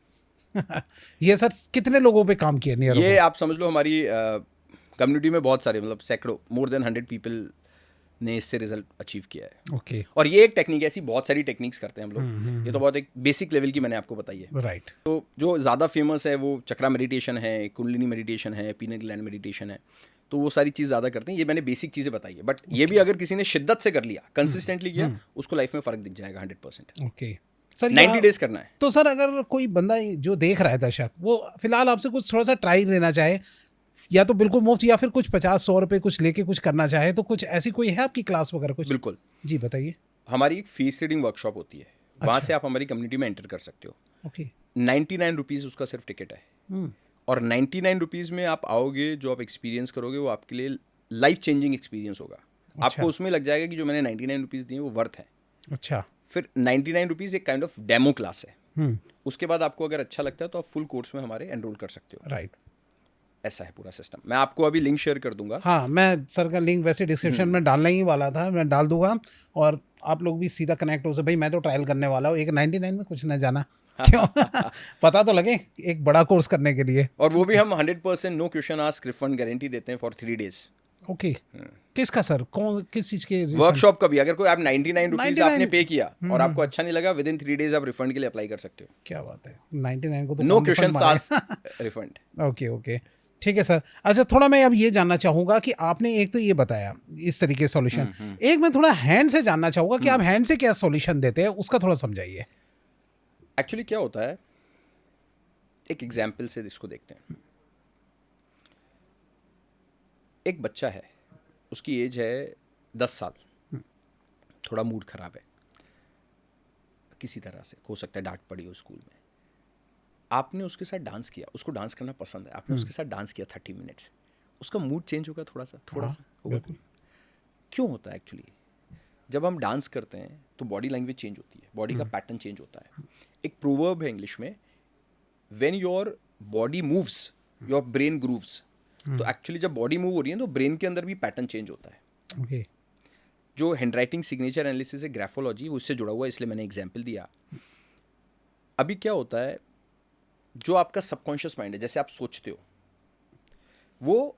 ये सर कितने लोगों पे काम किया नियर? ये आप समझ लो हमारी कम्युनिटी में बहुत सारे, मतलब सैकड़ों, मोर देन 100 पीपल ने इससे रिजल्ट अचीव किया है। ओके। और ये एक टेक्निक है, ऐसी बहुत सारी टेक्निक्स करते हैं हम लोग। ये तो बहुत एक बेसिक लेवल की मैंने आपको बताई है। राइट। तो जो ज़्यादा फेमस है वो चक्रा मेडिटेशन है, कुंडलिनी मेडिटेशन है, पीनल ग्लैंड मेडिटेशन है, तो वो सारी चीज़ ज़्यादा करते हैं। ये मैंने बेसिक चीज़ें बताई है, बट ये भी अगर किसी ने शिद्दत से कर लिया, कंसिस्टेंटली किया, उसको लाइफ में फ़र्क दिख जाएगा 100%। ओके सर, 90 डेज करना है। तो सर अगर कोई बंदा जो देख रहा है, दर्शक, वो फिलहाल आपसे कुछ थोड़ा सा ट्राई लेना चाहे, या तो बिल्कुल मुफ्त या फिर कुछ 50-100 रुपये कुछ लेके कुछ करना चाहे, तो कुछ ऐसी कोई है आपकी क्लास वगैरह कुछ? बिल्कुल जी बताइए। हमारी एक फेस रीडिंग वर्कशॉप होती है, वहाँ से आप हमारी कम्युनिटी में एंटर कर सकते हो। ओके। 99 रुपीज़ उसका सिर्फ टिकट है। और 99 रुपीज़ में आप आओगे, जो आप एक्सपीरियंस करोगे वो आपके लिए लाइफ चेंजिंग एक्सपीरियंस होगा। आपको उसमें लग जाएगा कि जो मैंने 99 रुपीज़ दिए वो वर्थ है। अच्छा। फिर 99 रुपीज़ एक काइंड ऑफ डेमो क्लास है। उसके बाद आपको अगर अच्छा लगता है तो आप फुल कोर्स में हमारे एनरोल कर सकते हो। राइट। ऐसा है पूरा सिस्टम। मैं आपको अभी लिंक शेयर कर दूंगा। हाँ, मैं सर का लिंक वैसे डिस्क्रिप्शन में डालना ही वाला था, मैं डाल दूंगा, और आप लोग भी सीधा कनेक्ट हो सकते। भाई मैं तो ट्रायल करने वाला हूँ, एक 99 में कुछ ना जाना क्यों? पता तो लगे एक बड़ा कोर्स करने के लिए। और वो भी हम 100% no question ask refund guarantee देते हैं फॉर 3 डेज। ओके। किसका सर? कौन, किस चीज़ के? वर्कशॉप का भी। अगर कोई आप 99 रुपीज़ आपने पे किया और आपको अच्छा नहीं लगा, विद इन 3 डेज आप रिफंड के लिए अप्लाई कर सकते हो। क्या बात है, 99 को तो no question ask refund. Okay okay, ठीक है सर। अच्छा, थोड़ा मैं अब ये जानना चाहूँगा कि आपने एक तो ये बताया इस तरीके सॉल्यूशन, एक मैं थोड़ा हैंड से जानना चाहूँगा कि आप हैंड से क्या सॉल्यूशन देते हैं, उसका थोड़ा समझाइए। एक्चुअली क्या होता है, एक एग्जाम्पल से इसको देखते हैं। एक बच्चा है, उसकी एज है 10 साल, थोड़ा मूड खराब है, किसी तरह से हो सकता है डांट पड़ी हो स्कूल में। आपने उसके साथ डांस किया, उसको डांस करना पसंद है, आपने उसके साथ डांस किया 30 मिनट्स, उसका मूड चेंज होगा, थोड़ा सा होगा। क्यों होता है एक्चुअली? जब हम डांस करते हैं तो बॉडी लैंग्वेज चेंज होती है, बॉडी का पैटर्न चेंज होता है। एक प्रोवर्ब है इंग्लिश में, when your body moves your brain grooves. तो एक्चुअली जब बॉडी मूव हो रही है तो ब्रेन के अंदर भी पैटर्न चेंज होता है। ओके। जो हैंडराइटिंग सिग्नेचर एनालिसिस है, ग्राफोलॉजी, उससे जुड़ा हुआ है, इसलिए मैंने एग्जाम्पल दिया। अभी क्या होता है, जो आपका सबकॉन्शियस माइंड है, जैसे आप सोचते हो, वो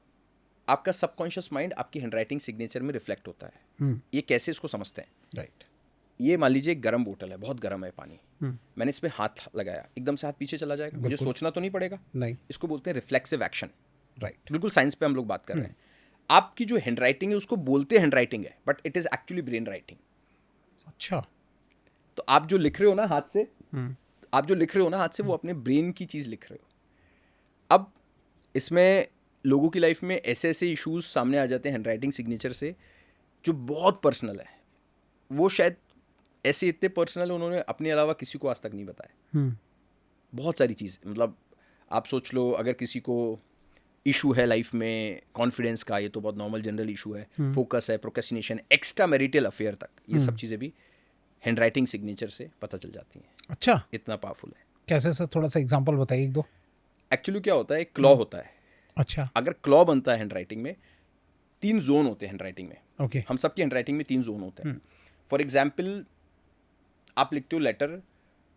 आपका सबकॉन्शियस माइंड आपकी हैंडराइटिंग सिग्नेचर में रिफ्लेक्ट होता है। ये कैसे इसको समझते हैं? राइट। ये मान लीजिए एक गर्म बोतल है, बहुत गर्म है पानी, मैंने इसमें हाथ लगाया, एकदम से हाथ पीछे चला जाएगा, मुझे सोचना तो नहीं पड़ेगा। नहीं। इसको बोलते हैं रिफ्लेक्सिव एक्शन। राइट। बिल्कुल साइंस पे हम लोग बात कर रहे हैं। आपकी जो हैंडराइटिंग है उसको बोलते हैं हैंडराइटिंग है, but it is actually brain writing. अच्छा। तो आप जो लिख रहे हो ना हाथ से, आप जो लिख रहे हो ना हाथ से, वो अपने ब्रेन की चीज लिख रहे हो। अब इसमें लोगों की लाइफ में ऐसे ऐसे इश्यूज सामने आ जाते हैं हैंडराइटिंग सिग्नेचर से, जो बहुत पर्सनल है। वो शायद ऐसे इतने पर्सनल उन्होंने अपने अलावा किसी को आज तक नहीं बताया। बहुत सारी चीज़, मतलब आप सोच लो, अगर किसी को इशू है लाइफ में कॉन्फिडेंस का, ये तो बहुत नॉर्मल जनरल इशू है, फोकस है, प्रोक्रेस्टिनेशन, एक्स्ट्रा मैरिटल अफेयर तक, ये सब चीज़ें भी हैंडराइटिंग सिग्नेचर से पता चल जाती हैं। अच्छा, इतना पावरफुल है। कैसे सर? थोड़ा सा एग्जांपल बताइए एक दो। एक्चुअली क्या होता है, एक क्लॉ होता है। अच्छा। अगर क्लॉ बनता है हैंडराइटिंग में, 3 जोन होते हैं हैंडराइटिंग में। ओके। हम सबकी हैंडराइटिंग में 3 जोन होते हैं। फॉर एग्जाम्पल, आप लिखते हो लेटर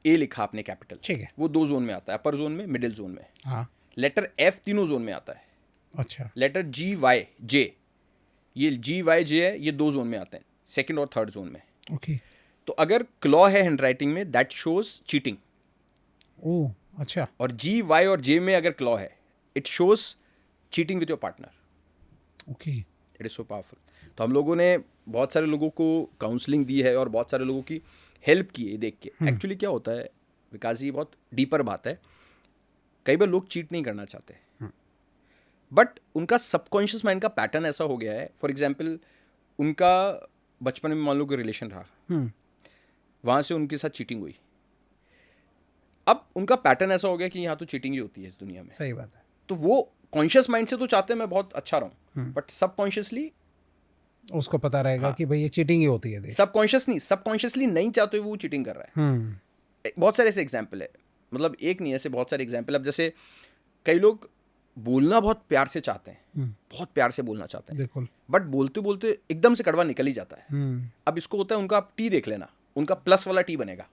ए, लिखा आपने कैपिटल, ठीक है, वो 2 जोन में आता है, अपर जोन में, मिडिल जोन में। हाँ। लेटर एफ तीनों जोन में आता है। अच्छा। लेटर जी वाई जे, ये जी वाई जे है, ये 2 जोन में आते हैं, सेकंड और थर्ड जोन में। ओके। तो अगर क्लॉ है हैंडराइटिंग में, दैट शोज चीटिंग। ओह, अच्छा। और जी वाई और जे में अगर क्लॉ है, it shows cheating with your partner. Okay. It is so powerful. तो हम लोगों ने बहुत सारे लोगों को काउंसलिंग दी है और बहुत सारे लोगों की हेल्प की है देख के। एक्चुअली क्या होता है विकास जी, बहुत डीपर बात है। कई बार लोग चीट नहीं करना चाहते, बट उनका सबकॉन्शियस माइंड का पैटर्न ऐसा हो गया है। फॉर एग्जाम्पल, उनका बचपन में मान लो कोई रिलेशन रहा, वहाँ से उनके साथ चीटिंग हुई। अब उनका पैटर्न ऐसा हो गया कि यहाँ तो चीटिंग ही होती है इस दुनिया में। सही बात है। तो वो कॉन्शियस माइंड से तो चाहते हैं मैं बहुत अच्छा रहूँ, बट सबकॉन्शियसली उसको पता रहेगा कि भाई ये चीटिंग ही होती है। सबकॉन्शियसली नहीं चाहते हुए वो चीटिंग कर रहा है। बहुत सारे ऐसे एग्जाम्पल है, मतलब एक नहीं, ऐसे बहुत सारे एग्जाम्पल। अब जैसे कई लोग बोलना बहुत प्यार से चाहते हैं, बहुत प्यार से बोलना चाहते हैं, बिल्कुल, बट बोलते बोलते एकदम से कड़वा निकल ही जाता है। अब इसको होता है, उनका आप टी देख लेना, उनका प्लस वाला टी बनेगा।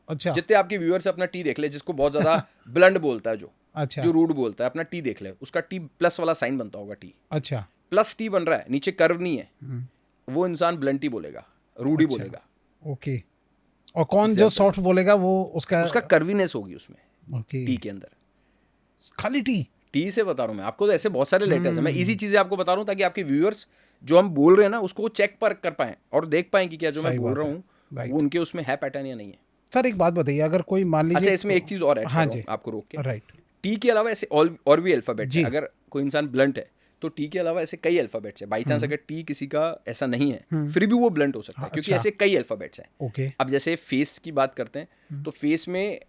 अच्छा। जितने आपके व्यूअर्स अपना टी देख ले, जिसको बहुत ज्यादा ब्लंड बोलता है, अच्छा, जो रूड बोलता है, अपना टी देख ले, उसका टी प्लस वाला साइन बनता होगा। टी, अच्छा, प्लस टी बन रहा है, नीचे कर्व नहीं है, वो इंसान ब्लंट ही बोलेगा, रूड ही बोलेगा। ओके। और कौन जो सॉफ्ट बोलेगा वो उसका कर्वीनेस होगी उसमें। ओके। टी के अंदर खाली टी से बता रहा हूँ मैं आपको। तो ऐसे बहुत सारे लेटर्स हैं, मैं इजी चीजें आपको बता रहा हूँ ताकि आपके व्यूअर्स जो हम बोल रहे हैं ना, उसको चेक पर कर पाएं और देख पाएं कि क्या जो मैं बोल रहा हूँ वो उनके उसमें है पैटर्न या नहीं है। सर एक बात बताइए, अगर कोई मान लीजिए, अच्छा इसमें एक चीज और ऐड कर रहा हूं आपको रोक के। राइट। टी के अलावा ऐसे और भी अल्फाबेट्स हैं। अगर कोई इंसान ब्लंट है तो टी के अलावा ऐसे कई अल्फाबेट्स हैं। बाई चांस अगर टी किसी का ऐसा नहीं है फिर भी वो ब्लंट हो सकता है, क्योंकि ऐसे कई अल्फाबेट्स हैं। ओके। अब जैसे फेस की बात करते हैं तो फेस में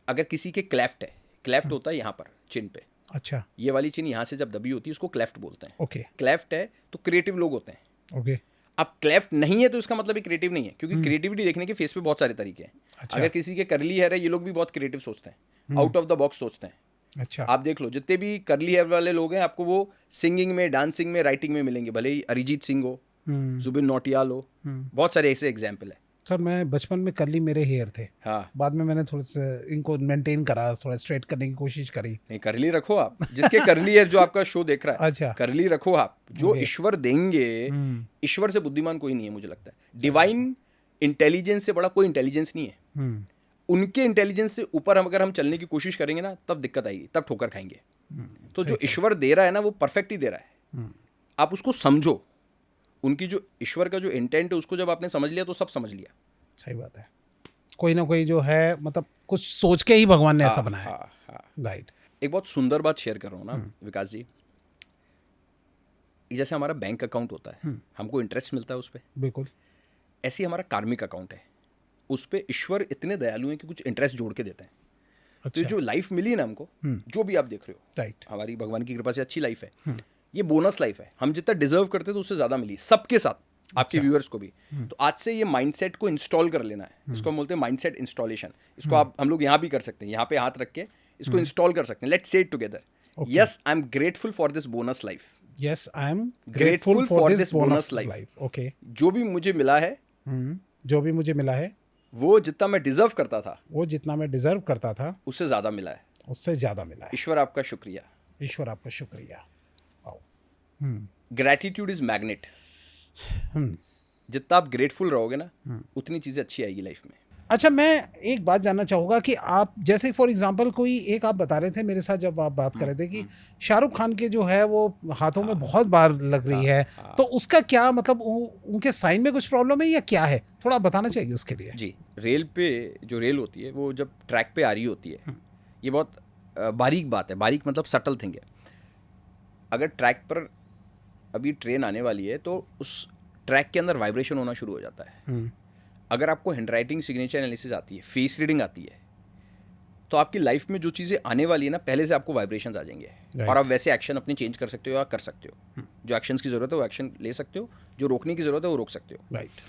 अगर किसी के क्लेफ्ट है, क्लेफ्ट होता है यहाँ पर चिन पे। अच्छा। ये वाली चिन यहाँ से जब दबी होती है उसको क्लेफ्ट बोलते हैं। ओके। क्लेफ्ट है तो क्रिएटिव लोग होते हैं। ओके। अब क्लेफ्ट नहीं है तो इसका मतलब क्रिएटिव नहीं है, क्योंकि क्रिएटिविटी देखने के फेस पे बहुत सारे तरीके हैं। अच्छा। अगर किसी के करली हेयर है, ये लोग भी बहुत क्रिएटिव सोचते हैं, आउट ऑफ द बॉक्स सोचते हैं। अच्छा। आप देख लो जितने भी करली हेयर वाले लोग हैं, आपको वो सिंगिंग में, डांसिंग में, राइटिंग में मिलेंगे, भले ही अरिजीत सिंह हो, जुबिन नौटियाल हो, बहुत सारे ऐसे एग्जाम्पल है। सर मैं बचपन में करली मेरे हेयर थे, हाँ, बाद में मैंने थोड़ा सा इनको मेंटेन करा, थोड़ा स्ट्रेट करने की कोशिश करी। नहीं करली रखो आप, जिसके करली हेयर जो आपका शो देख रहा है, अच्छा, करली रखो आप। जो ईश्वर देंगे, ईश्वर से बुद्धिमान कोई नहीं है मुझे लगता है। डिवाइन इंटेलिजेंस से बड़ा कोई इंटेलिजेंस नहीं है। उनके इंटेलिजेंस से ऊपर अगर हम चलने की कोशिश करेंगे ना, तब दिक्कत आएगी, तब ठोकर खाएंगे। तो जो ईश्वर दे रहा है ना वो परफेक्ट ही दे रहा है, आप उसको समझो। उनकी जो ईश्वर का जो इंटेंट है उसको जब आपने समझ लिया तो सब समझ लिया। सही बात है, कोई ना कोई जो है मतलब कुछ सोच के ही भगवान ने ऐसा बनाया है। राइट। एक बहुत सुंदर बात शेयर कर रहा हूँ ना विकास जी, जैसे हमारा बैंक अकाउंट होता है, हमको इंटरेस्ट मिलता है उस पर, बिल्कुल ऐसे ही हमारा कार्मिक अकाउंट है, उस पर ईश्वर इतने दयालु हैं कि कुछ इंटरेस्ट जोड़ के देते हैं। अच्छा। तो जो लाइफ मिली है ना हमको, जो भी आप देख रहे हो, राइट, हमारी भगवान की कृपा से अच्छी लाइफ है, ये बोनस लाइफ है। हम जितना डिजर्व करते तो उससे ज्यादा मिली सबके साथ, आपके व्यूअर्स को भी। तो आज से ये माइंडसेट को इंस्टॉल कर लेना है, इसको हम बोलते हैं माइंडसेट इंस्टॉलेशन। इसको आप हम लोग यहाँ भी कर सकते हैं, यहाँ पे हाथ रख के इसको इंस्टॉल कर सकते हैं। Let's say it together, yes I am grateful for this bonus life, yes I am grateful for this bonus life. Okay, जो भी मुझे मिला है, जो भी मुझे मिला है, वो जितना मैं डिजर्व करता था, वो जितना मैं डिजर्व करता था, उससे ज्यादा मिला है, उससे ज्यादा मिला है। ईश्वर आपका शुक्रिया, ईश्वर आपका शुक्रिया। Gratitude is magnet. जितना आप ग्रेटफुल रहोगे ना, उतनी चीजें अच्छी आएगी लाइफ में। अच्छा, मैं एक बात जानना चाहूँगा कि आप जैसे फॉर एग्जांपल कोई एक आप बता रहे थे मेरे साथ जब आप बात कर रहे थे कि शाहरुख खान के जो है वो हाथों में बहुत बार लग रही है, तो उसका क्या मतलब उनके साइन में कुछ प्रॉब्लम है या क्या है, थोड़ा बताना चाहिए उसके लिए। जी, रेल पे जो रेल होती है वो जब ट्रैक पे आ रही होती है, ये बहुत बारीक बात है, बारीक मतलब सटल थिंग है। अगर ट्रैक पर अभी ट्रेन आने वाली है तो उस ट्रैक के अंदर वाइब्रेशन होना शुरू हो जाता है। अगर आपको हैंडराइटिंग सिग्नेचर एनालिसिस आती है, फेस रीडिंग आती है, तो आपकी लाइफ में जो चीज़ें आने वाली है ना, पहले से आपको वाइब्रेशंस आ जाएंगे और आप वैसे एक्शन अपने चेंज कर सकते हो या कर सकते हो। जो एक्शंस की ज़रूरत है वो एक्शन ले सकते हो, जो रोकने की ज़रूरत है वो रोक सकते हो। राइट।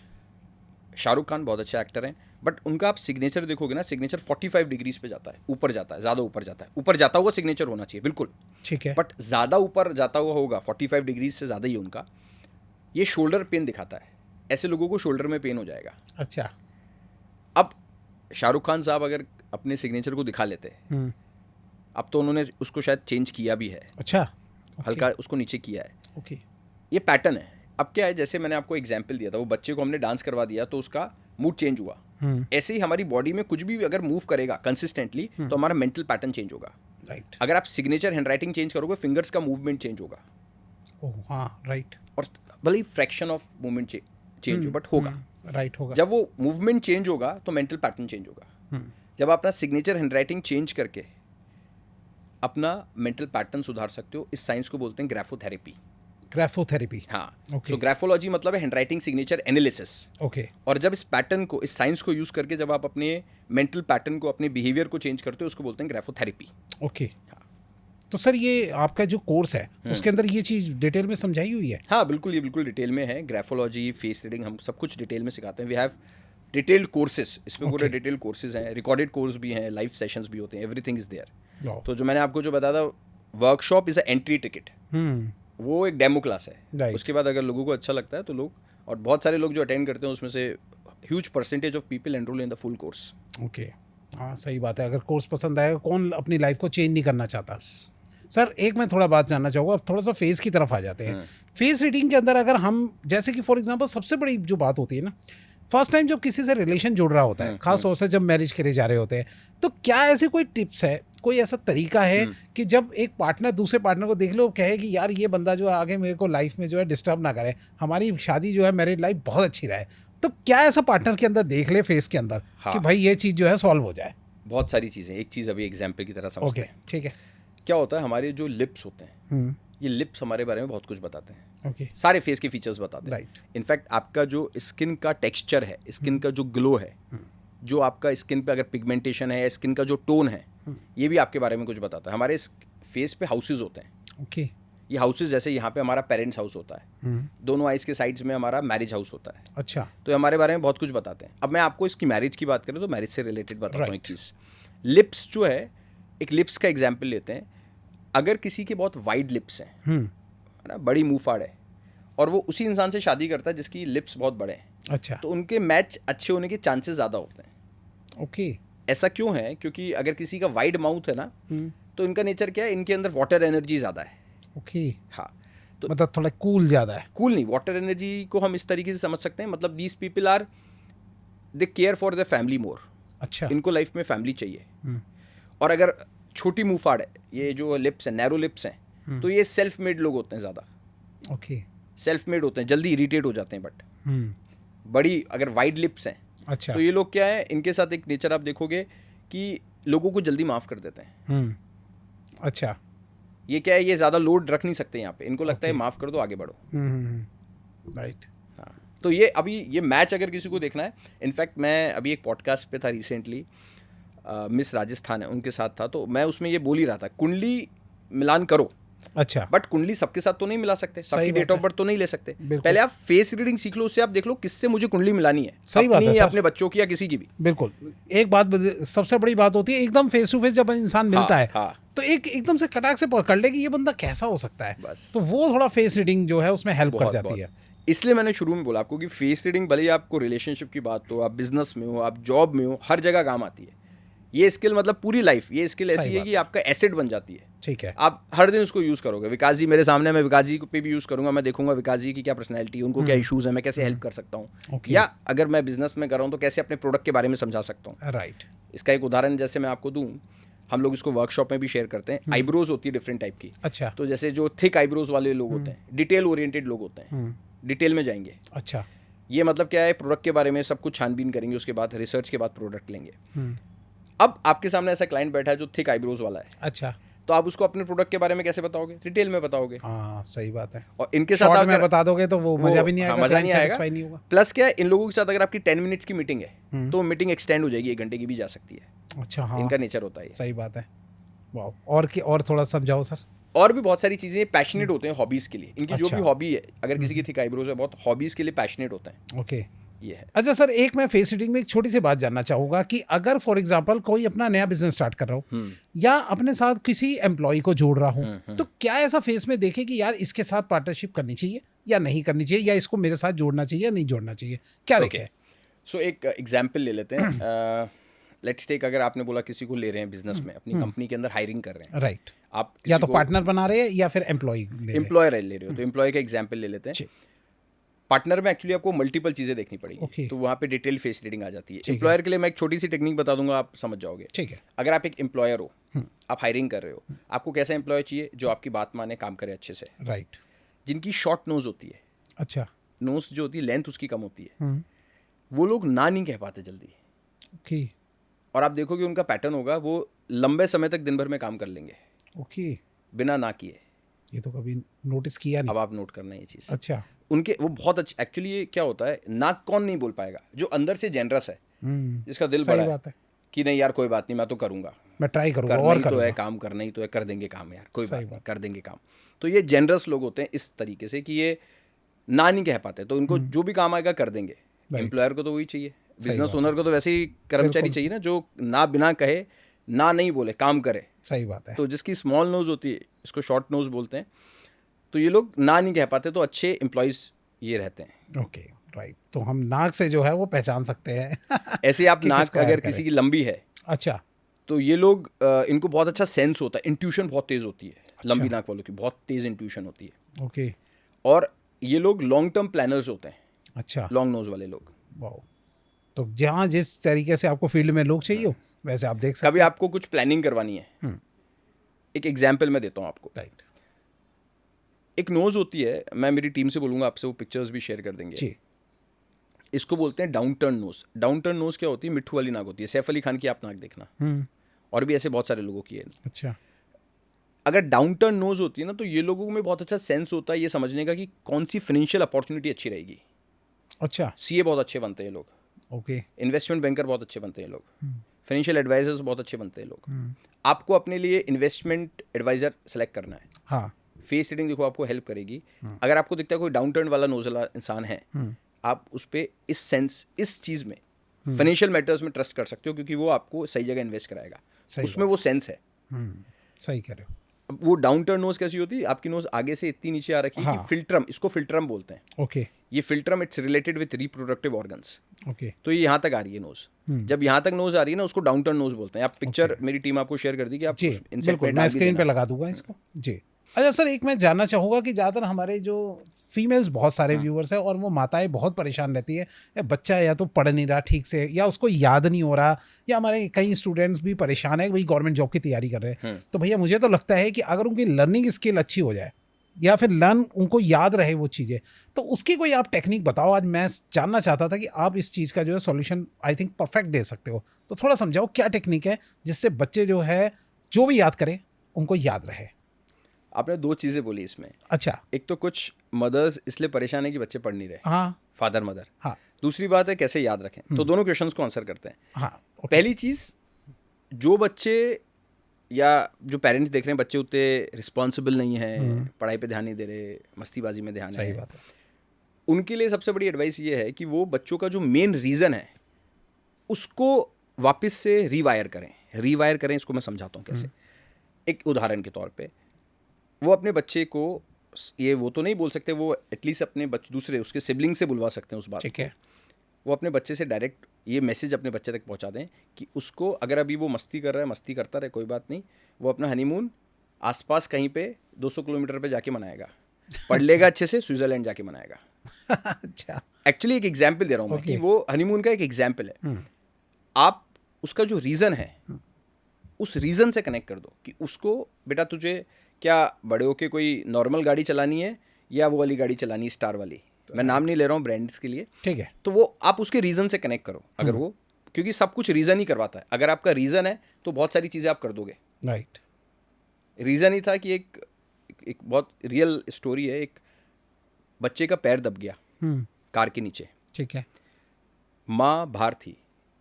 शाहरुख खान बहुत अच्छे एक्टर हैं, बट उनका आप सिग्नेचर देखोगे ना, सिग्नेचर 45 डिग्रीज पे जाता है, ऊपर जाता है, ज़्यादा ऊपर जाता है, ऊपर जाता हुआ सिग्नेचर होना चाहिए बिल्कुल, ठीक है, बट ज़्यादा ऊपर जाता हुआ होगा, 45 डिग्रीज से ज़्यादा ही उनका। ये शोल्डर पेन दिखाता है, ऐसे लोगों को शोल्डर में पेन हो जाएगा। अच्छा, अब शाहरुख खान साहब अगर अपने सिग्नेचर को दिखा लेते, अब तो उन्होंने उसको शायद चेंज किया भी है। अच्छा, हल्का उसको नीचे किया है। ओके, ये पैटर्न है। अब क्या है, जैसे मैंने आपको एग्जाम्पल दिया था, वो बच्चे को हमने डांस करवा दिया तो उसका मूड चेंज हुआ। ऐसे ही हमारी बॉडी में कुछ भी अगर मूव करेगा कंसिस्टेंटली तो हमारा मेंटल पैटर्न चेंज होगा। राइट। अगर आप सिग्नेचर हैंडराइटिंग चेंज करोगे, फिंगर्स का मूवमेंट चेंज होगा। ओह हाँ, राइट। और भले ही फ्रैक्शन ऑफ मूवमेंट चेंज हो, बट होगा। राइट होगा। जब वो मूवमेंट चेंज होगा तो मेंटल पैटर्न चेंज होगा। जब आप अपना सिग्नेचर हैंडराइटिंग चेंज करके अपना मेंटल पैटर्न सुधार सकते हो, इस साइंस को बोलते हैं ग्राफोथेरेपी। ग्राफोथेरेपी, हाँ। Okay. सो ग्राफोलॉजी मतलब है हैंडराइटिंग सिग्नेचर एनालिसिस। ओके, और जब इस पैटर्न को, इस साइंस को यूज करके जब आप अपने मेंटल पैटर्न को, अपने बिहेवियर को चेंज करते हो, उसको बोलते हैं ग्राफोथेरेपी। ओके। तो सर ये आपका जो कोर्स है उसके अंदर ये चीज़ डिटेल में समझाई हुई है? हाँ बिल्कुल, ये बिल्कुल डिटेल में है। ग्राफोलॉजी, फेस रीडिंग, हम सब कुछ डिटेल में सिखाते हैं। वी हैव डिटेल्ड कोर्सेज, इसमें पूरे डिटेल कोर्सेज हैं, रिकॉर्डेड कोर्स भी हैं, लाइव सेशंस भी होते हैं, एवरीथिंग इज देयर। तो जो मैंने आपको जो बताया था, workshop is a entry ticket, वो एक डेमो क्लास है। उसके बाद अगर लोगों को अच्छा लगता है तो लोग, और बहुत सारे लोग जो अटेंड करते हैं उसमें से huge percentage of people enrol in the full course. Okay, हाँ सही बात है। अगर कोर्स पसंद आएगा, कौन अपनी लाइफ को चेंज नहीं करना चाहता। सर एक मैं थोड़ा बात जानना चाहूँगा, अब थोड़ा सा फेस की तरफ आ जाते हैं। फेस रीडिंग के अंदर अगर हम, जैसे कि फॉर एग्जांपल सबसे बड़ी जो बात होती है ना, फर्स्ट टाइम जब किसी से रिलेशन जुड़ रहा होता है, खास तौर से जब मैरिज के लिए जा रहे होते हैं, तो क्या ऐसी कोई टिप्स है, कोई ऐसा तरीका है कि जब एक पार्टनर दूसरे पार्टनर को देख लो, कहे कि यार ये बंदा जो है आगे मेरे को लाइफ में जो है डिस्टर्ब ना करे, हमारी शादी जो है, मैरिज लाइफ बहुत अच्छी रहे, तो क्या ऐसा पार्टनर के अंदर देख ले फेस के अंदर कि भाई ये चीज़ जो है सॉल्व हो जाए? बहुत सारी चीज़ें, एक चीज़ अभी एग्जाम्पल की तरह समझते हैं। ठीक है। क्या होता है, हमारे जो लिप्स होते हैं, ये लिप्स हमारे बारे में बहुत कुछ बताते हैं। ओके, सारे फेस के फीचर्स बताते हैं। राइट। इनफैक्ट आपका जो स्किन का टेक्सचर है, स्किन का जो ग्लो है, जो आपका स्किन पे अगर पिगमेंटेशन है, स्किन का जो टोन है, ये भी आपके बारे में कुछ बताता है। हमारे फेस पे हाउसेज होते हैं। ओके, ये हाउसेज, जैसे यहाँ पे हमारा पेरेंट्स हाउस होता है, दोनों आइज के साइड्स में हमारा मैरिज हाउस होता है। अच्छा, तो हमारे बारे में बहुत कुछ बताते हैं। अब मैं आपको इसकी मैरिज की बात करें तो मैरिज से रिलेटेड बताता हूँ एक चीज़। लिप्स जो है, एक लिप्स का एग्जाम्पल लेते हैं। अगर किसी के बहुत वाइड लिप्स हैं, है ना, बड़ी मुंह फाड़ है, और वो उसी इंसान से शादी करता है जिसकी लिप्स बहुत बड़े हैं, अच्छा, तो उनके मैच अच्छे होने के चांसेस ज़्यादा होते हैं। ओके, ऐसा क्यों है? क्योंकि अगर किसी का वाइड माउथ है ना, तो इनका नेचर क्या है, इनके अंदर वाटर एनर्जी ज़्यादा है। ओके, हाँ, तो मतलब थोड़ा कूल ज़्यादा है। कूल नहीं, वाटर एनर्जी को हम इस तरीके से समझ सकते हैं, मतलब these people are, they care for the family more. अच्छा, इनको लाइफ में फैमिली चाहिए। और अगर छोटी मुंह फाड़ है, ये जो लिप्स हैं, नैरो लिप्स हैं, तो ये सेल्फ मेड लोग होते हैं ज़्यादा। ओके। सेल्फ मेड होते हैं, जल्दी इरिटेट हो जाते हैं। बट बड़ी अगर वाइड लिप्स हैं, अच्छा। तो ये लोग क्या है, इनके साथ एक नेचर आप देखोगे कि लोगों को जल्दी माफ़ कर देते हैं। अच्छा। ये क्या है, ये ज़्यादा लोड रख नहीं सकते यहाँ पे, इनको लगता है माफ़ कर दो, आगे बढ़ो। राइट। हाँ, तो ये अभी ये मैच अगर किसी को देखना है, इनफैक्ट मैं अभी एक पॉडकास्ट पे था रिसेंटली, मिस राजस्थान है उनके साथ था, तो मैं उसमें ये बोल ही रहा था, कुंडली मिलान करो। अच्छा। बट कुंडली सबके साथ तो नहीं मिला सकते, सबकी डेट ऑफ बर्थ तो नहीं ले सकते। पहले आप फेस रीडिंग सीख लो, उससे आप देख लो किससे मुझे कुंडली मिलानी है। सही बात है सर। अपने बच्चों की या किसी की भी। बिल्कुल। एक बात सबसे बड़ी बात होती है, एकदम फेस टू फेस जब इंसान मिलता है, तो एकदम से कटाक से पकड़ ले कि ये बंदा कैसा हो सकता है, बस। तो वो थोड़ा फेस रीडिंग जो है उसमें हेल्प कर जाती है। इसलिए मैंने शुरू में बोला आपको कि फेस रीडिंग भले ही आपको रिलेशनशिप की बात हो, आप बिजनेस में हो, आप जॉब में हो, हर जगह काम आती है। ये स्किल मतलब पूरी लाइफ, ये स्किल ऐसी है कि आपका एसेट बन जाती है। ठीक है। आप हर दिन उसको यूज़ करोगे। विकास जी मेरे सामने, मैं विकास जी पे भी यूज़ करूंगा, मैं देखूंगा विकास जी की क्या पर्सनैलिटी है, उनको क्या इशूज़ है, मैं कैसे हेल्प कर सकता हूँ, या अगर मैं बिजनेस में कर रहा हूँ तो कैसे अपने प्रोडक्ट के बारे में समझा सकता हूँ। राइट। इसका एक उदाहरण जैसे मैं आपको दूँ, हम लोग इसको वर्कशॉप में भी शेयर करते हैं। आईब्रोज होती है डिफरेंट टाइप की। अच्छा। तो जैसे जो थिक आईब्रोज वाले लोग होते हैं, डिटेल ओरिएंटेड लोग होते हैं, डिटेल में जाएंगे। अच्छा। ये मतलब क्या है, प्रोडक्ट के बारे में सब कुछ छानबीन करेंगे, उसके बाद रिसर्च के बाद प्रोडक्ट लेंगे। अब आपके सामने ऐसा क्लाइंट बैठा है जो थिक आईब्रोज वाला है। अच्छा। तो आप उसको अपने प्रोडक्ट के बारे में कैसे बताओगे? डिटेल में बताओगे। हाँ, सही बात है। और इनके साथ शॉर्ट में बता दोगे तो वो मजा भी नहीं आएगा, मजा नहीं आएगा, नहीं होगा। प्लस क्या है, इन लोगों के साथ अगर आपकी 10 मिनट्स की मीटिंग है तो मीटिंग एक्सटेंड हो जाएगी, 1 घंटे की भी जा सकती है। अच्छा। हाँ, इनका नेचर होता है। सही बात है। वाह। और थोड़ा समझाओ सर। और भी बहुत सारी चीज़ें पैशनेट होते हैं हॉबीज़ के लिए। इनकी जो भी हॉबी है, अगर किसी की थिक आईब्रोज है, बहुत हॉबीज़ के लिए पैशनेट होते हैं। ओके। ये है। अच्छा सर, एक मैं फेस रीडिंग में एक छोटी सी बात जानना चाहूँगा कि अगर फॉर एग्जांपल कोई अपना नया बिजनेस स्टार्ट कर रहा हो या अपने साथ किसी एम्प्लॉय को जोड़ रहा हूँ, तो क्या ऐसा फेस में देखे कि यार इसके साथ पार्टनरशिप करनी चाहिए या नहीं करनी चाहिए, या इसको मेरे साथ जोड़ना चाहिए या नहीं जोड़ना चाहिए, क्या देखे? सो एक एग्जाम्पल ले लेते हैं। लेट्स टेक, अगर आपने बोला किसी को ले रहे हैं बिजनेस में, अपनी कंपनी के अंदर हायरिंग कर रहे हैं, राइट। आप या तो पार्टनर बना रहे हैं या फिर एम्प्लॉयर ले रहे हो, तो एम्प्लॉय का एग्जाम्पल ले लेते हैं। पार्टनर में एक्चुअली आपको मल्टीपल चीज़ें देखनी पड़ेगी, तो वहाँ पे डिटेल फेस रीडिंग आ जाती है। एम्प्लॉयर के लिए मैं एक छोटी सी टेक्निक बता दूंगा, आप समझ जाओगे। ठीक है। अगर आप एक एम्प्लॉयर हो, आप हायरिंग कर रहे हो, आपको कैसा एम्प्लॉय चाहिए? जो आपकी बात माने, काम करे अच्छे से। राइट। जिनकी शॉर्ट नोज होती है। अच्छा। नोज जो होती है, लेंथ उसकी कम होती है, वो लोग ना नहीं कह पाते जल्दी। ओके। और आप देखोगे उनका पैटर्न होगा, वो लंबे समय तक दिन भर में काम कर लेंगे। ओके। बिना ना किए। ये तो कभी नोटिस किया नहीं। अब आप नोट करना ये चीज़। अच्छा। उनके वो बहुत अच्छे, एक्चुअली ये क्या होता है, नाक कौन नहीं बोल पाएगा? जो अंदर से जेनरस है, जिसका दिल बड़ा है कि नहीं यार कोई बात नहीं, मैं तो करूंगा, मैं ट्राई करूंगा, और तो है काम करना ही तो है, कर देंगे काम यार, कोई बात नहीं, कर देंगे काम। तो ये जेनरस लोग होते हैं इस तरीके से कि ये ना नहीं कह पाते, तो इनको जो भी काम आएगा कर देंगे। एम्प्लॉयर को तो वही चाहिए, बिजनेस ओनर को तो वैसे ही कर्मचारी चाहिए ना, जो ना बिना कहे, ना नहीं बोले, काम करे। सही बात है। तो जिसकी स्मॉल नोज होती है, इसको शॉर्ट नोज बोलते हैं, तो ये लोग ना नहीं कह पाते, तो अच्छे एम्प्लॉयज़ ये रहते हैं। Okay, right. तो हम नाक से जो है वो पहचान सकते हैं। ऐसे आप नाक अगर किसी की लंबी है, अच्छा, तो ये लोग इनको बहुत अच्छा सेंस होता है, इंट्यूशन बहुत तेज़ होती है। अच्छा। लंबी नाक वालों की बहुत तेज़ इंट्यूशन होती है। ओके। और ये लोग लॉन्ग टर्म प्लानर्स होते हैं। अच्छा। लॉन्ग नोज वाले लोग। वाओ। तो जहाँ जिस तरीके से आपको फील्ड में लोग चाहिए हो, वैसे आप देख सकते हैं। कभी आपको कुछ प्लानिंग करवानी है, एक एग्जाम्पल मैं देता हूँ आपको। राइट। एक नोज होती है, मैं मेरी टीम से बोलूँगा आपसे, वो पिक्चर्स भी शेयर कर देंगे जी। इसको बोलते हैं down turn nose. Down turn nose क्या होती है? मिट्ठू वाली नाक होती है। सैफ अली खान की आप नाक देखना, और भी ऐसे बहुत सारे लोगों की है। अच्छा। अगर डाउन टर्न नोज होती है ना, तो ये लोगों में बहुत अच्छा सेंस होता है ये समझने का कि कौन सी फाइनेंशियल अपॉर्चुनिटी अच्छी रहेगी। अच्छा। सीए बहुत अच्छे बनते हैं लोग। ओके। इन्वेस्टमेंट बैंकर बहुत अच्छे बनते हैं लोग। फाइनेंशियल एडवाइजर्स बहुत अच्छे बनते हैं लोग। आपको अपने लिए इन्वेस्टमेंट एडवाइजर सेलेक्ट करना है। हाँ। फेस रीडिंग देखो आपको हेल्प करेगी। अगर आपको दिखता है कोई डाउन टर्न वाला नोज वाला इंसान है, आप उस पर इस सेंस, इस चीज़ में, फाइनेंशियल मैटर्स में ट्रस्ट कर सकते हो, क्योंकि वो आपको सही जगह इन्वेस्ट कराएगा। उसमें वो सेंस है। सही कह रहे हो। अब वो डाउन टर्न नोज कैसी होती है? आपकी नोज आगे से इतनी नीचे आ रखी है कि फिल्ट्रम, इसको फिल्ट्रम बोलते हैं। ओके। ये philtrum it's related with reproductive organs. Okay. तो ये यहाँ तक आ रही है नोज। जब यहाँ तक नोज आ रही है ना, उसको डाउन टर्न नोज बोलते हैं। आप पिक्चर मेरी टीम आपको शेयर कर दी कि आप जी, बिल्कुल, मैं स्क्रीन पे लगा दूंगा इसको। जी। अच्छा सर, एक मैं जानना चाहूँगा कि ज़्यादातर हमारे जो फीमेल्स बहुत सारे व्यूअर्स हैं और वो माताएं बहुत परेशान रहती है, या बच्चा या तो पढ़ नहीं रहा ठीक से, या उसको याद नहीं हो रहा, या हमारे कई स्टूडेंट्स भी परेशान है, वही गवर्नमेंट जॉब की तैयारी कर रहे हैं। तो भैया मुझे तो लगता है कि अगर उनकी लर्निंग स्किल अच्छी हो जाए या फिर उनको याद रहे वो चीज़ें, तो उसकी कोई आप टेक्निक बताओ। आज मैं जानना चाहता था कि आप इस चीज़ का जो है सॉल्यूशन आई थिंक परफेक्ट दे सकते हो, तो थोड़ा समझाओ क्या टेक्निक है जिससे बच्चे जो है जो भी याद करें उनको याद रहे। आपने 2 चीज़ें बोली इसमें। अच्छा। एक तो कुछ मदर्स इसलिए परेशान है कि बच्चे पढ़ नहीं रहे, हाँ फादर मदर। हाँ दूसरी बात है कैसे याद रखें। तो दोनों क्वेश्चंस को आंसर करते हैं। हाँ। पहली चीज़, जो बच्चे या जो पेरेंट्स देख रहे हैं बच्चे उतने रिस्पॉन्सिबल नहीं है, पढ़ाई पे ध्यान नहीं दे रहे, मस्तीबाजी में ध्यान सही है, बात है। उनके लिए सबसे बड़ी एडवाइस ये है कि वो बच्चों का जो मेन रीज़न है उसको वापस से रीवायर करें। इसको मैं समझाता हूँ कैसे। एक उदाहरण के तौर पे, वो अपने बच्चे को ये वो तो नहीं बोल सकते, वो एटलीस्ट अपने दूसरे उसके सिबलिंग से बुलवा सकते हैं उस बात ठीक है। वो अपने बच्चे से डायरेक्ट ये मैसेज अपने बच्चे तक पहुंचा दें कि उसको, अगर अभी वो मस्ती कर रहा है, मस्ती करता रहे, कोई बात नहीं, वो अपना हनीमून आसपास कहीं पे 200 किलोमीटर पे जाके मनाएगा, पढ़ लेगा अच्छे से, स्विट्जरलैंड जाके मनाएगा। अच्छा। एक्चुअली एक एग्जाम्पल दे रहा हूँ मैं कि वो हनीमून का एक एग्जाम्पल है। आप उसका जो रीज़न है उस रीज़न से कनेक्ट कर दो कि उसको, बेटा तुझे क्या बड़े होके कोई नॉर्मल गाड़ी चलानी है या वो वाली गाड़ी चलानी है, स्टार वाली, मैं नाम नहीं ले रहा हूँ ब्रांड्स के लिए, ठीक है। तो वो आप उसके रीज़न से कनेक्ट करो। अगर वो, क्योंकि सब कुछ रीज़न ही करवाता है, अगर आपका रीज़न है तो बहुत सारी चीज़ें आप कर दोगे। राइट। रीज़न ही था कि एक बहुत रियल स्टोरी है। एक बच्चे का पैर दब गया कार के नीचे, ठीक है। माँ बाहर थी।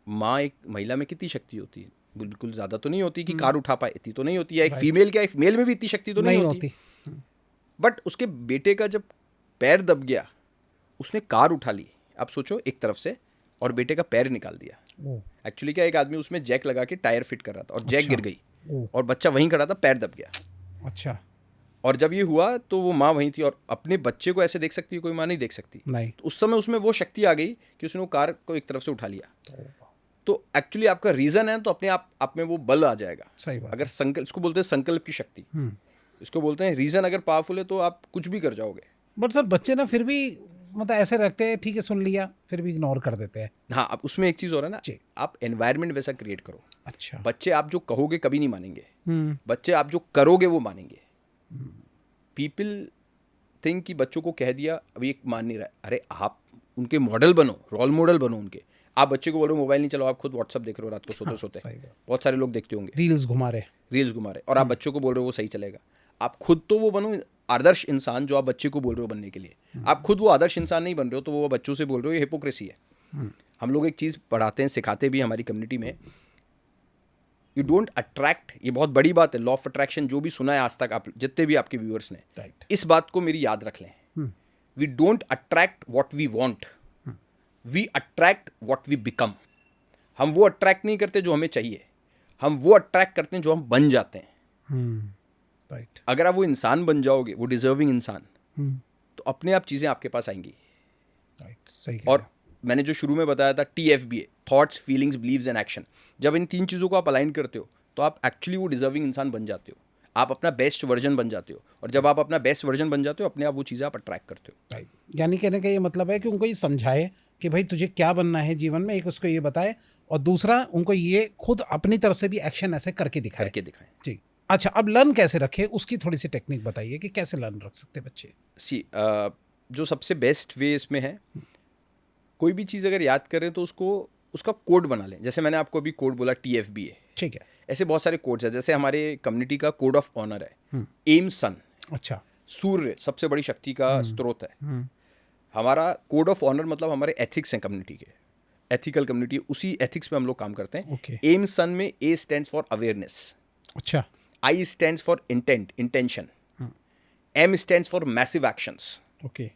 माँ, एक महिला में कितनी शक्ति होती है, बिल्कुल ज़्यादा तो नहीं होती कि कार उठा पाए, इतनी तो नहीं होती है। एक फीमेल, क्या एक मेल में भी इतनी शक्ति तो नहीं होती। बट उसके बेटे का जब पैर दब गया, उसने कार उठा ली, आप सोचो, एक तरफ से, और बेटे का पैर निकाल दिया। एक्चुअली क्या, एक आदमी उसमें जैक लगा के टायर फिट कर रहा था और जैक गिर गई और बच्चा वहीं खड़ा था, पैर दब गया। अच्छा। और जब ये हुआ तो वो माँ वहीं थी, और अपने बच्चे को ऐसे देख सकती है, कोई माँ नहीं देख सकती। नहीं। तो उस समय उसमें वो शक्ति आ गई कि उसने वो कार को एक तरफ से उठा लिया। तो एक्चुअली आपका रीज़न है तो अपने आप में वो बल आ जाएगा। सही बात। अगर संकल्प, इसको बोलते हैं संकल्प की शक्ति, इसको बोलते हैं रीज़न अगर पावरफुल है तो आप कुछ भी कर जाओगे। बट सर बच्चे ना फिर भी मतलब ऐसे रखते हैं, ठीक है सुन लिया, फिर भी इग्नोर कर देते हैं। हाँ, अब उसमें एक चीज़ हो रहा है ना, जी। आप एनवायरनमेंट वैसा क्रिएट करो। अच्छा। बच्चे आप जो कहोगे कभी नहीं मानेंगे, बच्चे आप जो करोगे वो मानेंगे। पीपल थिंक कि बच्चों को कह दिया, अभी एक मान नहीं रहा है, अरे आप उनके मॉडल बनो, रोल मॉडल बनो उनके। आप बच्चे को बोल रहे हो मोबाइल नहीं चलाओ, आप खुद व्हाट्सअप देख रहे हो रात को सोते सोते, बहुत सारे लोग देखते होंगे, रील्स घुमा रहे, और आप बच्चों को बोल रहे हो वो सही चलेगा। आप खुद तो वो बनो आदर्श इंसान जो आप बच्चे को बोल रहे हो बनने के लिए, आप खुद वो आदर्श इंसान नहीं बन रहे हो, तो वो बच्चों से बोल रहे हो, ये हिपोक्रेसी है। हम लोग एक चीज़ पढ़ाते हैं, सिखाते भी हमारी कम्युनिटी में, यू डोंट अट्रैक्ट, ये बहुत बड़ी बात है, लॉ ऑफ अट्रैक्शन जो भी सुना है आज तक आप जितने भी आपके व्यूअर्स ने, इस बात को मेरी याद रख लें। We don't attract what we want, we attract what we become. हम वो अट्रैक्ट नहीं करते जो हमें चाहिए, हम वो अट्रैक्ट करते हैं जो हम बन जाते हैं। राइट। अगर आप वो इंसान बन जाओगे, वो डिजर्विंग इंसान, तो अपने आप चीज़ें आपके पास आएंगी। राइट। सही। और मैंने जो शुरू में बताया था TFBA, thoughts, feelings, beliefs and action, जब इन 3 चीज़ों को आप अलाइन करते हो तो आप एक्चुअली वो डिजर्विंग इंसान बन जाते हो, आप अपना बेस्ट वर्जन बन जाते हो। और जब आप अपना बेस्ट वर्जन बन जाते हो, अपने आप वो चीज़ें आप अट्रैक्ट करते हो। राइट। यानी कहने का ये मतलब है कि उनको ये समझाए कि भाई तुझे क्या बनना है जीवन में, एक उसको ये बताए, और दूसरा उनको ये खुद अपनी तरफ से भी एक्शन ऐसे करके दिखाए। जी। अच्छा, अब लर्न कैसे रखे, उसकी थोड़ी सी टेक्निक बताइए कि कैसे लर्न रख सकते बच्चे। जो सबसे बेस्ट वे इसमें है, कोई भी चीज़ अगर याद करें तो उसका कोड बना लें। जैसे मैंने आपको अभी कोड बोला TFBA, ठीक है, ऐसे बहुत सारे कोड्स हैं। जैसे हमारे कम्युनिटी का कोड ऑफ ऑनर है एम सन। अच्छा। सूर्य सबसे बड़ी शक्ति का स्रोत है। हमारा कोड ऑफ ऑनर मतलब हमारे एथिक्स हैं कम्युनिटी के, एथिकल कम्युनिटी, उसी एथिक्स पे हम लोग काम करते हैं। एम सन में A स्टैंड्स फॉर अवेयरनेस, अच्छा, I stands for intent, intention, M stands for massive actions, okay,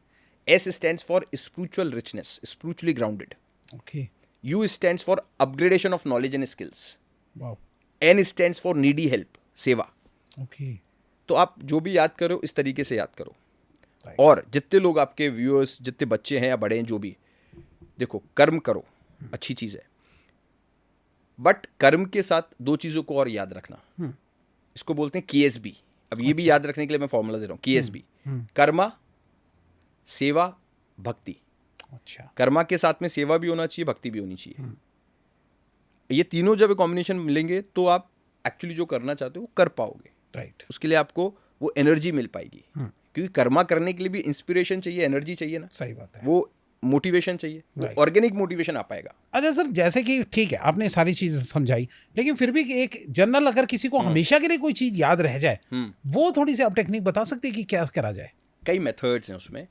S stands for spiritual richness, spiritually grounded, okay, U stands for upgradation of knowledge and skills, wow, N stands for needy help, सेवा। ओके। तो आप जो भी याद करो इस तरीके से याद करो। और जितने लोग आपके व्यूअर्स, जितने बच्चे हैं या बड़े हैं, जो भी, देखो कर्म करो, अच्छी चीज़ है, बट कर्म के साथ 2 चीज़ों को और याद रखना। इसको बोलते हैं KSB, अब ये भी याद रखने के लिए मैं फॉर्मूला दे रहा हूँ, KSB, कर्मा, सेवा, भक्ति। अच्छा, कर्मा के साथ में सेवा भी होना चाहिए, भक्ति भी होनी चाहिए। ये तीनों जब कॉम्बिनेशन मिलेंगे तो आप एक्चुअली जो करना चाहते हो वो कर पाओगे। राइट। उसके लिए आपको वो एनर्जी मिल पाएगी, क्योंकि कर्मा करने के लिए भी इंस्पिरेशन चाहिए, एनर्जी चाहिए ना। सही बात है। वो मोटिवेशन चाहिए, Right. ऑर्गेनिक मोटिवेशन आ पाएगा। अच्छा सर, जैसे कि ठीक है आपने सारी चीज़ें समझाई, लेकिन फिर भी एक जनरल अगर किसी को हमेशा के लिए कोई चीज़ याद रह जाए, वो थोड़ी सी आप टेक्निक बता सकते हैं कि क्या करा जाए? कई मेथड्स हैं उसमें।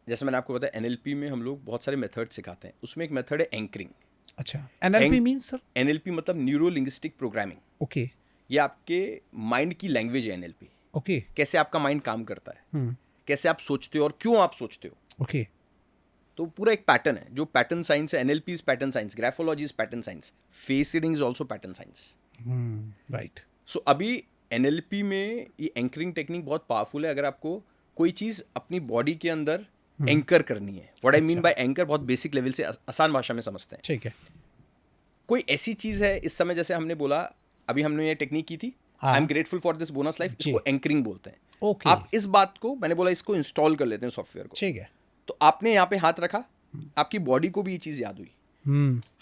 जैसे मैंने आपको बताया NLP में हम लोग बहुत सारे मेथड सिखाते हैं। उसमें एक मेथड है एंकरिंग। अच्छा, NLP मीन्स सर? NLP मतलब न्यूरो लिंग्विस्टिक प्रोग्रामिंग। ओके ये आपके माइंड की लैंग्वेज है NLP। ओके कैसे आपका माइंड काम करता है, कैसे आप सोचते हो और क्यों आप सोचते हो। ओके तो पूरा एक पैटर्न है, जो पैटर्न साइंस है। NLP is pattern science, graphology is pattern science, face reading is also pattern science. Right. So अभी NLP में ये एंकरिंग टेक्निक बहुत पावरफुल है। अगर आपको कोई चीज़ अपनी बॉडी के अंदर एंकर करनी है, what I mean by anchor बहुत बेसिक लेवल से आसान भाषा में समझते हैं। ठीक है। कोई ऐसी चीज़ है इस समय, जैसे हमने बोला अभी हमने ये टेक्निक की थी, I am grateful for this bonus life, इसको एंकरिंग बोलते हैं। ओके। आप इस बात को, मैंने बोला इसको इंस्टॉल कर लेते हैं सॉफ्टवेयर को। ठीक है। तो आपने यहाँ पे हाथ रखा, आपकी बॉडी को भी ये चीज़ याद हुई।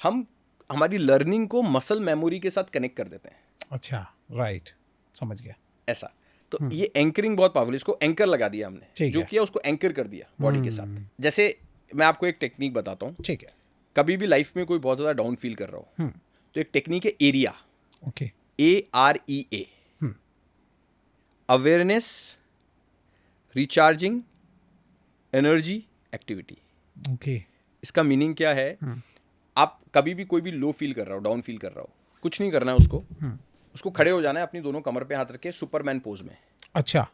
हम हमारी लर्निंग को मसल मेमोरी के साथ कनेक्ट कर देते हैं। अच्छा, राइट, समझ गया। ऐसा तो ये एंकरिंग बहुत पावरफुल, इसको एंकर लगा दिया हमने, ठीक जो है। किया उसको एंकर कर दिया बॉडी के साथ। जैसे मैं आपको एक टेक्निक बताता हूँ। ठीक है। कभी भी लाइफ में कोई बहुत ज़्यादा डाउन फील कर रहा हो, तो एक टेक्निक है area, okay. AREA, awareness, recharging, energy, activity. Okay. इसका मीनिंग क्या है? आप कभी भी कोई भी लो फील कर रहा हो, डाउन फील कर रहा हो, कुछ नहीं करना है उसको खड़े हो जाना है, अपनी दोनों कमर पे हाथ रख के सुपरमैन पोज में। अच्छा।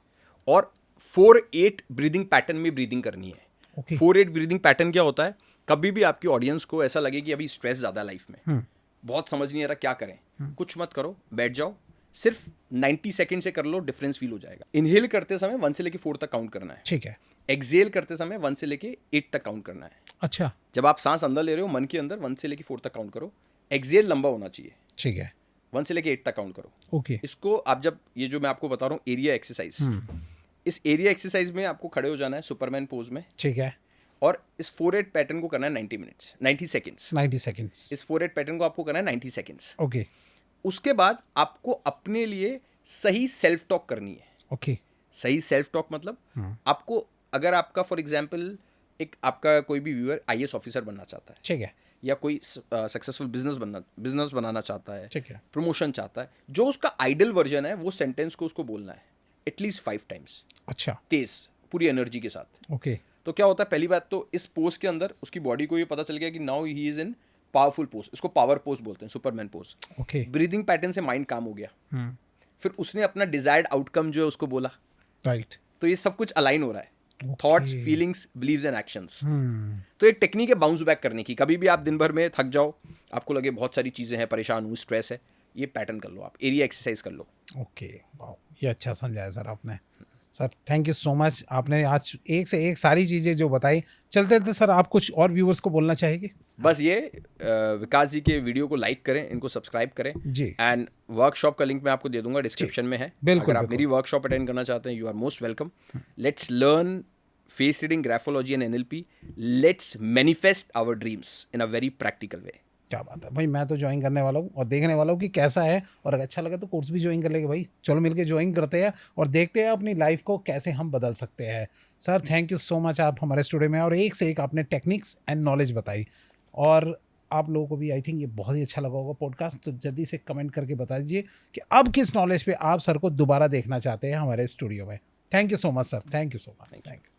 और 4-8 ब्रीदिंग पैटर्न में ब्रीदिंग करनी है। ओके। 4-8 ब्रीदिंग पैटर्न क्या होता है? कभी भी आपकी ऑडियंस को ऐसा लगे कि अभी स्ट्रेस ज़्यादा लाइफ में, बहुत समझ नहीं आ रहा क्या करें, कुछ मत करो, बैठ जाओ, सिर्फ 90 सेकंड से कर लो, डिफरेंस फील हो जाएगा। इनहेल करते समय 1 से लेके 4 तक काउंट करना है। ठीक है। एक्सहेल करते समय 1 से लेके 8 तक काउंट करना है। अच्छा। जब आप सांस अंदर ले रहे हो, मन के अंदर 1 से लेके 4 तक काउंट करो। एक्सहेल लंबा होना चाहिए। ठीक है। 1 से लेके 8 तक काउंट करो। ओके। इसको आप जब, ये जो मैं आपको बता रहा हूँ एरिया एक्सरसाइज, इस एरिया एक्सरसाइज में आपको खड़े हो जाना है सुपरमैन पोज में, ठीक है। और इस 4-8 पैटर्न को करना है 90 सेकेंड्स। 90 सेकेंड्स। इस 4-8 पैटर्न को आपको करना है 90 सेकेंड्स। ओके। उसके बाद आपको अपने लिए सही सेल्फ टॉक करनी है। ओके। सही सेल्फ टॉक मतलब आपको, अगर आपका फॉर एग्जांपल एक आपका कोई भी व्यूअर IAS ऑफिसर बनना चाहता है, ठीक है। या कोई सक्सेसफुल बिजनेस बनाना चाहता है, ठीक है। प्रमोशन चाहता है, जो उसका आइडल वर्जन है, वो सेंटेंस को उसको बोलना है एटलीस्ट 5 टाइम्स, अच्छा। तेज, पूरी एनर्जी के साथ। ओके। तो क्या होता है, पहली बात तो इस पोज के अंदर उसकी बॉडी को ये पता चल गया कि now he is in powerful pose. इसको पावर पोज बोलते हैं, Superman pose. Okay. Breathing pattern से माइंड काम हो गया। फिर उसने अपना डिजायर्ड आउटकम जो है उसको बोला। राइट। तो ये सब कुछ अलाइन हो रहा है, Okay. Thoughts, feelings, beliefs and actions. तो एक टेक्निक है बाउंस बैक करने की। कभी भी आप दिन भर में थक जाओ, आपको लगे बहुत सारी चीज़ें हैं, परेशान हूँ, स्ट्रेस है, ये पैटर्न कर लो, आप एरिया एक्सरसाइज कर लो। ओके, वाह, ये अच्छा समझाया सर आपने। Sir thank you so much, आपने आज एक से एक सारी चीज़ें जो बताई। चलते चलते सर आप कुछ और व्यूअर्स को बोलना चाहेंगे? बस ये विकास जी के वीडियो को लाइक करें, इनको सब्सक्राइब करें जी। एंड वर्कशॉप का लिंक मैं आपको दे दूंगा, डिस्क्रिप्शन में है। बिल्कुल, अगर आप मेरी वर्कशॉप अटेंड करना चाहते हैं, you are most welcome. Let's learn face reading, graphology and NLP। Let's manifest our dreams in a very practical way. क्या बात है भाई, मैं तो ज्वाइन करने वाला हूँ और देखने वाला हूँ कि कैसा है, और अगर अच्छा लगा तो कोर्स भी ज्वाइन कर लेंगे भाई। चलो मिलके ज्वाइन करते हैं और देखते हैं अपनी लाइफ को कैसे हम बदल सकते हैं। Sir thank you so much, आप हमारे स्टूडियो में और एक से एक आपने टेक्निक्स एंड नॉलेज बताई, और आप लोगों को भी आई थिंक ये बहुत ही अच्छा लगा होगा पॉडकास्ट। तो जल्दी से कमेंट करके बता दीजिए कि अब किस नॉलेज पे आप सर को दोबारा देखना चाहते हैं हमारे स्टूडियो में। Thank you so much sir, thank you so much, thank you.